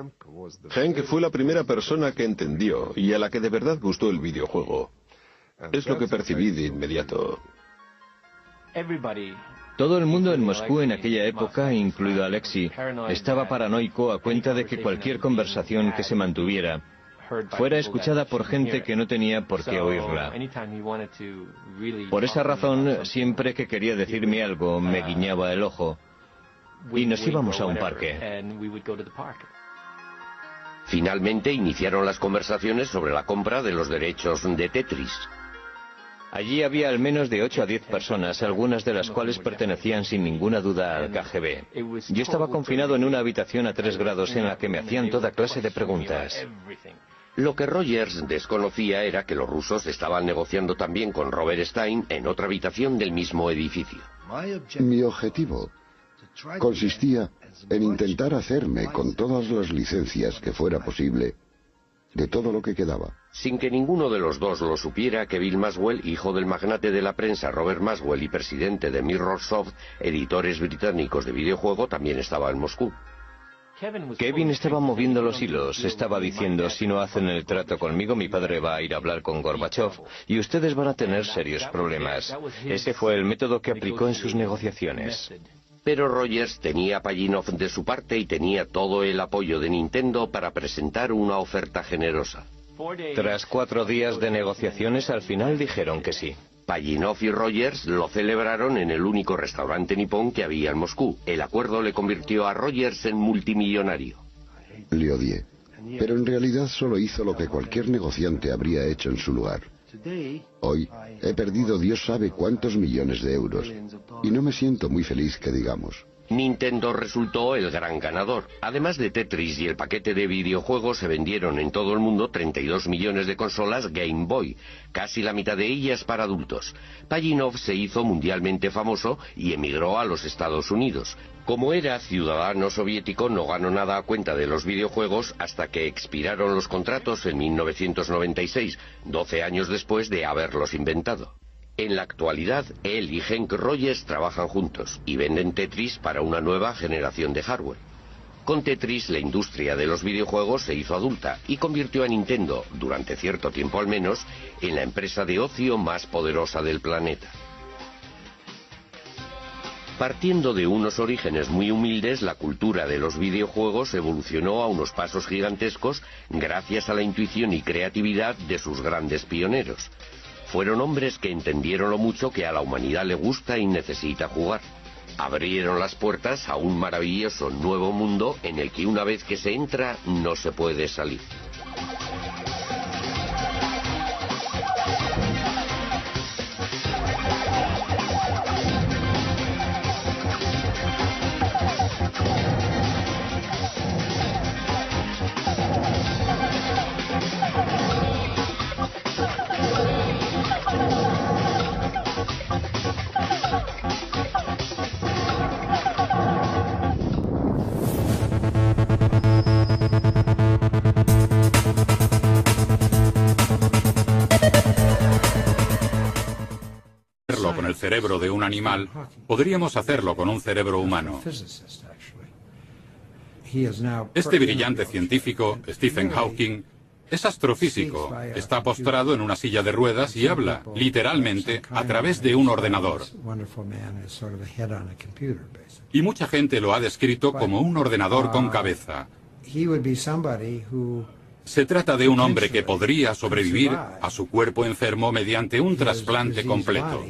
Hank fue la primera persona que entendió y a la que de verdad gustó el videojuego. Es lo que percibí de inmediato. Todo el mundo en Moscú en aquella época, incluido Alexei, estaba paranoico a cuenta de que cualquier conversación que se mantuviera fuera escuchada por gente que no tenía por qué oírla. Por esa razón, siempre que quería decirme algo, me guiñaba el ojo y nos íbamos a un parque. Finalmente iniciaron las conversaciones sobre la compra de los derechos de Tetris. Allí había al menos de 8 a 10 personas, algunas de las cuales pertenecían sin ninguna duda al KGB. Yo estaba confinado en una habitación a 3 grados en la que me hacían toda clase de preguntas. Lo que Rogers desconocía era que los rusos estaban negociando también con Robert Stein en otra habitación del mismo edificio. Mi objetivo consistía en intentar hacerme con todas las licencias que fuera posible de todo lo que quedaba. Sin que ninguno de los dos lo supiera, que Bill Maxwell, hijo del magnate de la prensa Robert Maxwell y presidente de Mirrorsoft, editores británicos de videojuego, también estaba en Moscú. Kevin estaba moviendo los hilos, estaba diciendo, si no hacen el trato conmigo, mi padre va a ir a hablar con Gorbachev y ustedes van a tener serios problemas. Ese fue el método que aplicó en sus negociaciones. Pero Rogers tenía a Pajitnov de su parte y tenía todo el apoyo de Nintendo para presentar una oferta generosa. Tras 4 días de negociaciones, al final dijeron que sí. Pajitnov y Rogers lo celebraron en el único restaurante nipón que había en Moscú. El acuerdo le convirtió a Rogers en multimillonario. Le odié, pero en realidad solo hizo lo que cualquier negociante habría hecho en su lugar. Hoy he perdido Dios sabe cuántos millones de euros y no me siento muy feliz que digamos. Nintendo resultó el gran ganador. Además de Tetris y el paquete de videojuegos, se vendieron en todo el mundo 32 millones de consolas Game Boy, casi la mitad de ellas para adultos. Pajitnov se hizo mundialmente famoso y emigró a los Estados Unidos. Como era ciudadano soviético, no ganó nada a cuenta de los videojuegos hasta que expiraron los contratos en 1996, 12 años después de haberlos inventado. En la actualidad, él y Hank Rogers trabajan juntos y venden Tetris para una nueva generación de hardware. Con Tetris, la industria de los videojuegos se hizo adulta y convirtió a Nintendo, durante cierto tiempo al menos, en la empresa de ocio más poderosa del planeta. Partiendo de unos orígenes muy humildes, la cultura de los videojuegos evolucionó a unos pasos gigantescos gracias a la intuición y creatividad de sus grandes pioneros. Fueron hombres que entendieron lo mucho que a la humanidad le gusta y necesita jugar. Abrieron las puertas a un maravilloso nuevo mundo en el que una vez que se entra no se puede salir. cerebro de un animal, podríamos hacerlo con un cerebro humano. Este brillante científico, Stephen Hawking, es astrofísico, está postrado en una silla de ruedas y habla, literalmente, a través de un ordenador. Y mucha gente lo ha descrito como un ordenador con cabeza. Se trata de un hombre que podría sobrevivir a su cuerpo enfermo mediante un trasplante completo.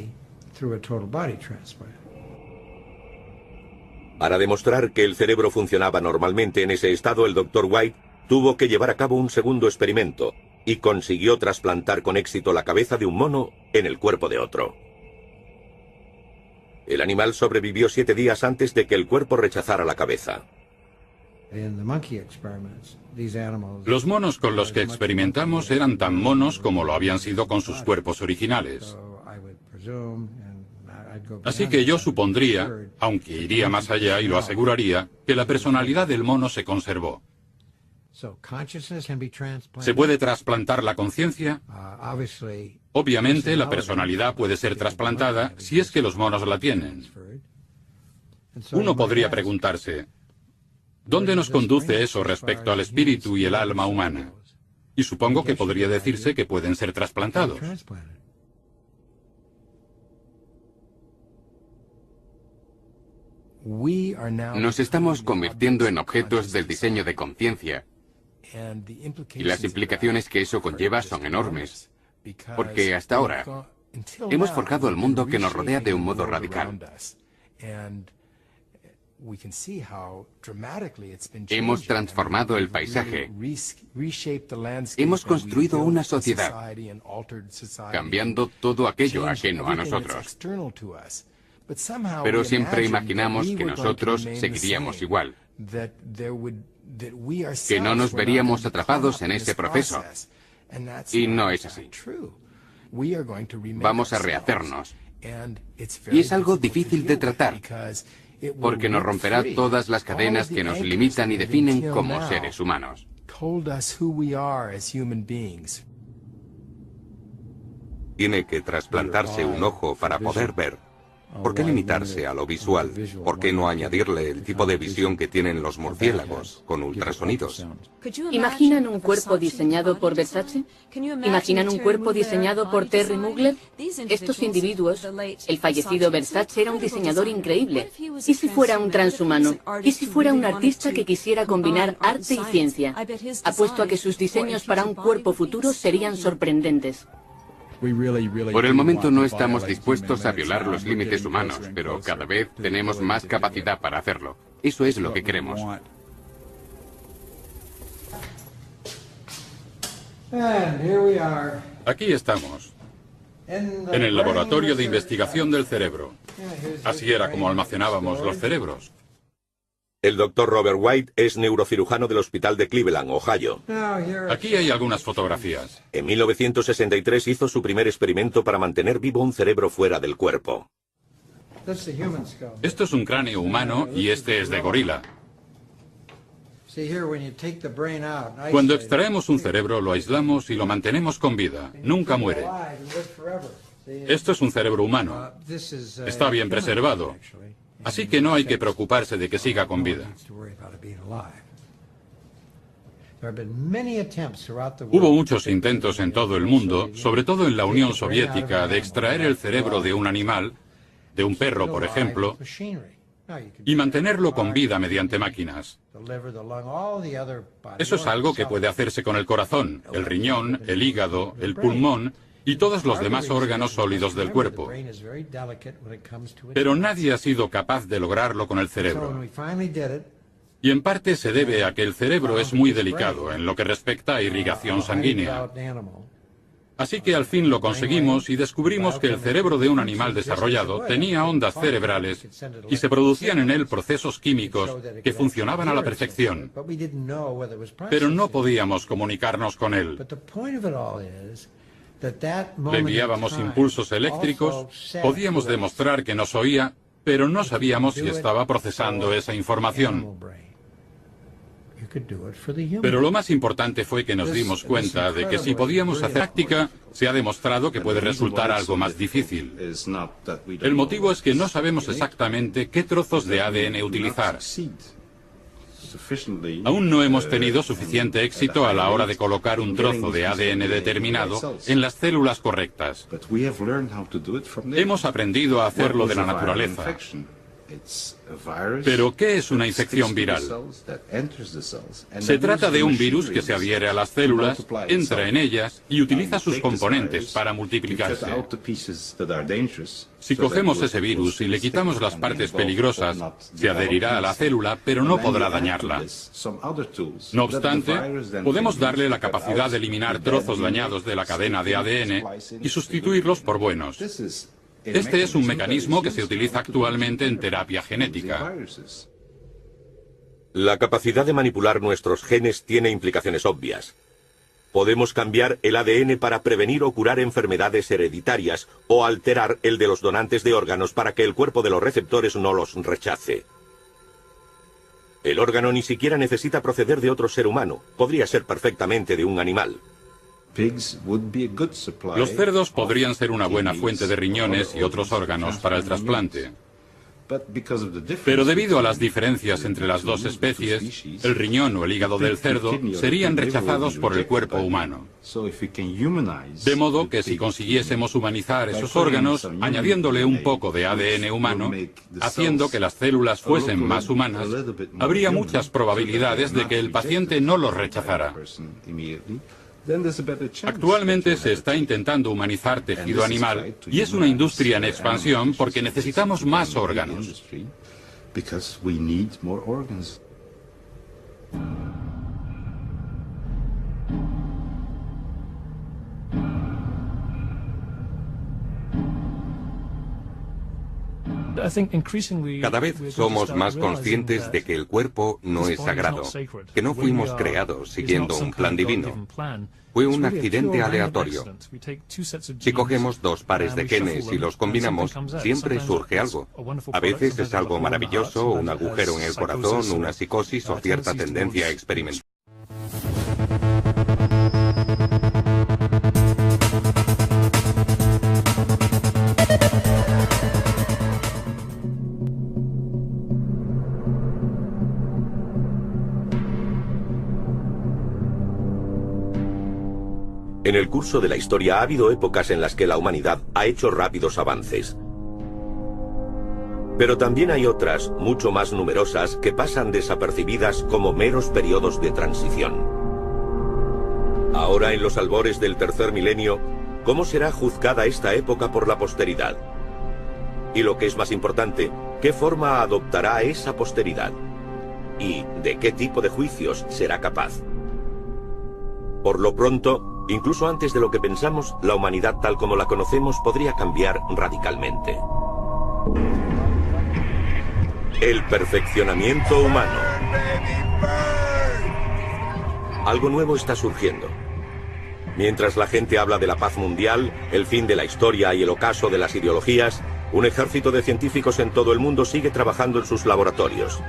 Para demostrar que el cerebro funcionaba normalmente en ese estado, el Dr. White tuvo que llevar a cabo un segundo experimento y consiguió trasplantar con éxito la cabeza de un mono en el cuerpo de otro. El animal sobrevivió 7 días antes de que el cuerpo rechazara la cabeza. Los monos con los que experimentamos eran tan monos como lo habían sido con sus cuerpos originales. Así que yo supondría, aunque iría más allá y lo aseguraría, que la personalidad del mono se conservó. ¿Se puede trasplantar la conciencia? Obviamente, la personalidad puede ser trasplantada si es que los monos la tienen. Uno podría preguntarse, ¿dónde nos conduce eso respecto al espíritu y el alma humana? Y supongo que podría decirse que pueden ser trasplantados. Nos estamos convirtiendo en objetos del diseño de conciencia, y las implicaciones que eso conlleva son enormes, porque hasta ahora hemos forjado el mundo que nos rodea de un modo radical. Hemos transformado el paisaje, hemos construido una sociedad, cambiando todo aquello ajeno a nosotros. Pero siempre imaginamos que nosotros seguiríamos igual, que no nos veríamos atrapados en ese proceso. Y no es así. Vamos a rehacernos. Y es algo difícil de tratar, porque nos romperá todas las cadenas que nos limitan y definen como seres humanos. Tiene que trasplantarse un ojo para poder ver. ¿Por qué limitarse a lo visual? ¿Por qué no añadirle el tipo de visión que tienen los murciélagos, con ultrasonidos? ¿Imaginan un cuerpo diseñado por Versace? ¿Imaginan un cuerpo diseñado por Terry Mugler? Estos individuos, el fallecido Versace era un diseñador increíble. ¿Y si fuera un transhumano? ¿Y si fuera un artista que quisiera combinar arte y ciencia? Apuesto a que sus diseños para un cuerpo futuro serían sorprendentes. Por el momento no estamos dispuestos a violar los límites humanos, pero cada vez tenemos más capacidad para hacerlo. Eso es lo que queremos. Aquí estamos, en el laboratorio de investigación del cerebro. Así era como almacenábamos los cerebros. El Dr. Robert White es neurocirujano del Hospital de Cleveland, Ohio. Aquí hay algunas fotografías. En 1963 hizo su primer experimento para mantener vivo un cerebro fuera del cuerpo. Esto es un cráneo humano y este es de gorila. Cuando extraemos un cerebro, lo aislamos y lo mantenemos con vida. Nunca muere. Esto es un cerebro humano. Está bien preservado. Así que no hay que preocuparse de que siga con vida. Hubo muchos intentos en todo el mundo, sobre todo en la Unión Soviética, de extraer el cerebro de un animal, de un perro, por ejemplo, y mantenerlo con vida mediante máquinas. Eso es algo que puede hacerse con el corazón, el riñón, el hígado, el pulmón y todos los demás órganos sólidos del cuerpo. Pero nadie ha sido capaz de lograrlo con el cerebro. Y en parte se debe a que el cerebro es muy delicado en lo que respecta a irrigación sanguínea. Así que al fin lo conseguimos y descubrimos que el cerebro de un animal desarrollado tenía ondas cerebrales y se producían en él procesos químicos que funcionaban a la perfección. Pero no podíamos comunicarnos con él. Le enviábamos impulsos eléctricos, podíamos demostrar que nos oía, pero no sabíamos si estaba procesando esa información. Pero lo más importante fue que nos dimos cuenta de que si podíamos hacer práctica, se ha demostrado que puede resultar algo más difícil. El motivo es que no sabemos exactamente qué trozos de ADN utilizar. Aún no hemos tenido suficiente éxito a la hora de colocar un trozo de ADN determinado en las células correctas. Hemos aprendido a hacerlo de la naturaleza. Pero, ¿qué es una infección viral? Se trata de un virus que se adhiere a las células, entra en ellas y utiliza sus componentes para multiplicarse. Si cogemos ese virus y le quitamos las partes peligrosas, se adherirá a la célula, pero no podrá dañarla. No obstante, podemos darle la capacidad de eliminar trozos dañados de la cadena de ADN y sustituirlos por buenos. Este es un mecanismo que se utiliza actualmente en terapia genética. La capacidad de manipular nuestros genes tiene implicaciones obvias. Podemos cambiar el ADN para prevenir o curar enfermedades hereditarias o alterar el de los donantes de órganos para que el cuerpo de los receptores no los rechace. El órgano ni siquiera necesita proceder de otro ser humano. Podría ser perfectamente de un animal. Los cerdos podrían ser una buena fuente de riñones y otros órganos para el trasplante. Pero debido a las diferencias entre las dos especies, el riñón o el hígado del cerdo serían rechazados por el cuerpo humano. De modo que si consiguiésemos humanizar esos órganos, añadiéndole un poco de ADN humano, haciendo que las células fuesen más humanas, habría muchas probabilidades de que el paciente no los rechazara. Actualmente se está intentando humanizar tejido animal y es una industria en expansión porque necesitamos más órganos. Cada vez somos más conscientes de que el cuerpo no es sagrado, que no fuimos creados siguiendo un plan divino. Fue un accidente aleatorio. Si cogemos dos pares de genes y los combinamos, siempre surge algo. A veces es algo maravilloso, un agujero en el corazón, una psicosis o cierta tendencia a experimentar. En el curso de la historia ha habido épocas en las que la humanidad ha hecho rápidos avances. Pero también hay otras, mucho más numerosas, que pasan desapercibidas como meros periodos de transición. Ahora, en los albores del tercer milenio, ¿cómo será juzgada esta época por la posteridad? Y lo que es más importante, ¿qué forma adoptará esa posteridad? ¿Y de qué tipo de juicios será capaz? Por lo pronto, incluso antes de lo que pensamos, la humanidad tal como la conocemos podría cambiar radicalmente. El perfeccionamiento humano. Algo nuevo está surgiendo. Mientras la gente habla de la paz mundial, el fin de la historia y el ocaso de las ideologías, un ejército de científicos en todo el mundo sigue trabajando en sus laboratorios.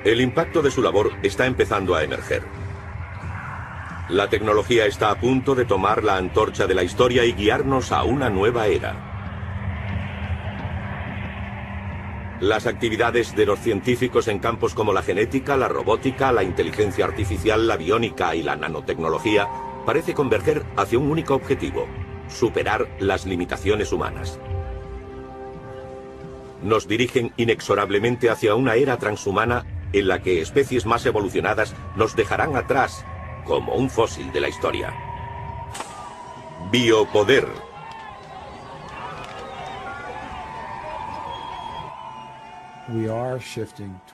El impacto de su labor está empezando a emerger. La tecnología está a punto de tomar la antorcha de la historia y guiarnos a una nueva era. Las actividades de los científicos en campos como la genética, la robótica, la inteligencia artificial, la biónica y la nanotecnología parece converger hacia un único objetivo: superar las limitaciones humanas. Nos dirigen inexorablemente hacia una era transhumana en la que especies más evolucionadas nos dejarán atrás como un fósil de la historia. Biopoder.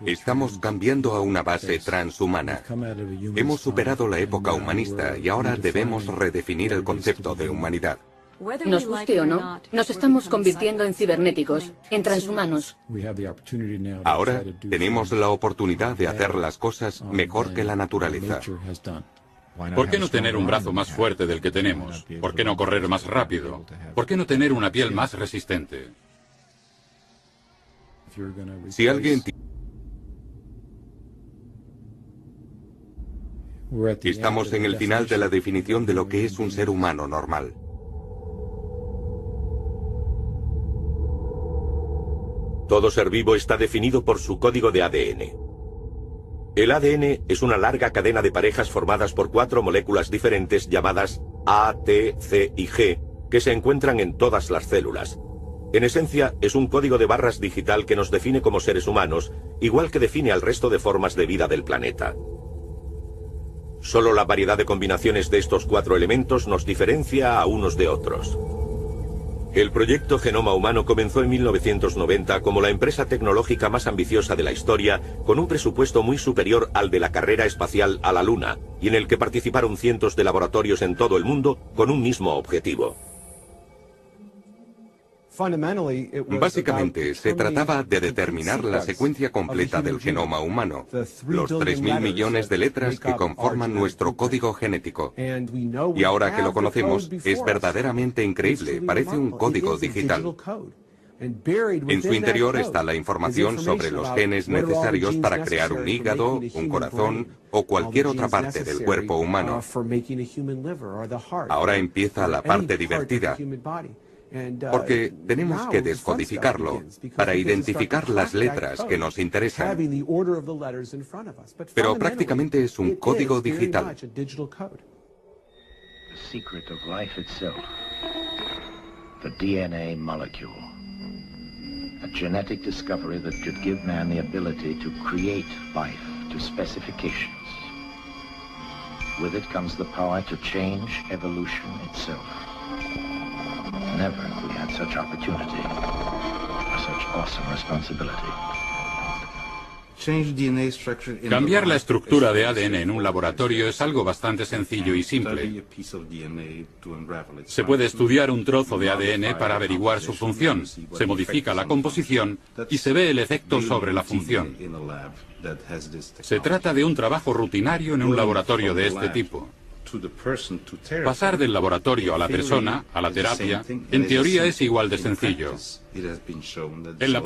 Estamos cambiando a una base transhumana. Hemos superado la época humanista y ahora debemos redefinir el concepto de humanidad. Nos guste o no, nos estamos convirtiendo en cibernéticos, en transhumanos. Ahora tenemos la oportunidad de hacer las cosas mejor que la naturaleza. ¿Por qué no tener un brazo más fuerte del que tenemos? ¿Por qué no correr más rápido? ¿Por qué no tener una piel más resistente? Si alguien Estamos en el final de la definición de lo que es un ser humano normal. Todo ser vivo está definido por su código de ADN. El ADN es una larga cadena de parejas formadas por 4 moléculas diferentes llamadas A, T, C y G, que se encuentran en todas las células. En esencia, es un código de barras digital que nos define como seres humanos, igual que define al resto de formas de vida del planeta. Solo la variedad de combinaciones de estos 4 elementos nos diferencia a unos de otros. El proyecto Genoma Humano comenzó en 1990 como la empresa tecnológica más ambiciosa de la historia, con un presupuesto muy superior al de la carrera espacial a la Luna, y en el que participaron cientos de laboratorios en todo el mundo con un mismo objetivo. Básicamente, se trataba de determinar la secuencia completa del genoma humano, los 3.000 millones de letras que conforman nuestro código genético. Y ahora que lo conocemos, es verdaderamente increíble, parece un código digital. En su interior está la información sobre los genes necesarios para crear un hígado, un corazón o cualquier otra parte del cuerpo humano. Ahora empieza la parte divertida, porque tenemos que descodificarlo para identificar las letras que nos interesan. Pero prácticamente es un código digital. The DNA molecule. A genetic discovery that could give man the ability to create life to specifications. With it comes the power to change evolution itself. Never have we had such opportunity, or such awesome responsibility. Cambiar la estructura de ADN en un laboratorio es algo bastante sencillo y simple. Se puede estudiar un trozo de ADN para averiguar su función, se modifica la composición y se ve el efecto sobre la función. Se trata de un trabajo rutinario en un laboratorio de este tipo. Pasar del laboratorio a la persona, a la terapia, en teoría es igual de sencillo. En la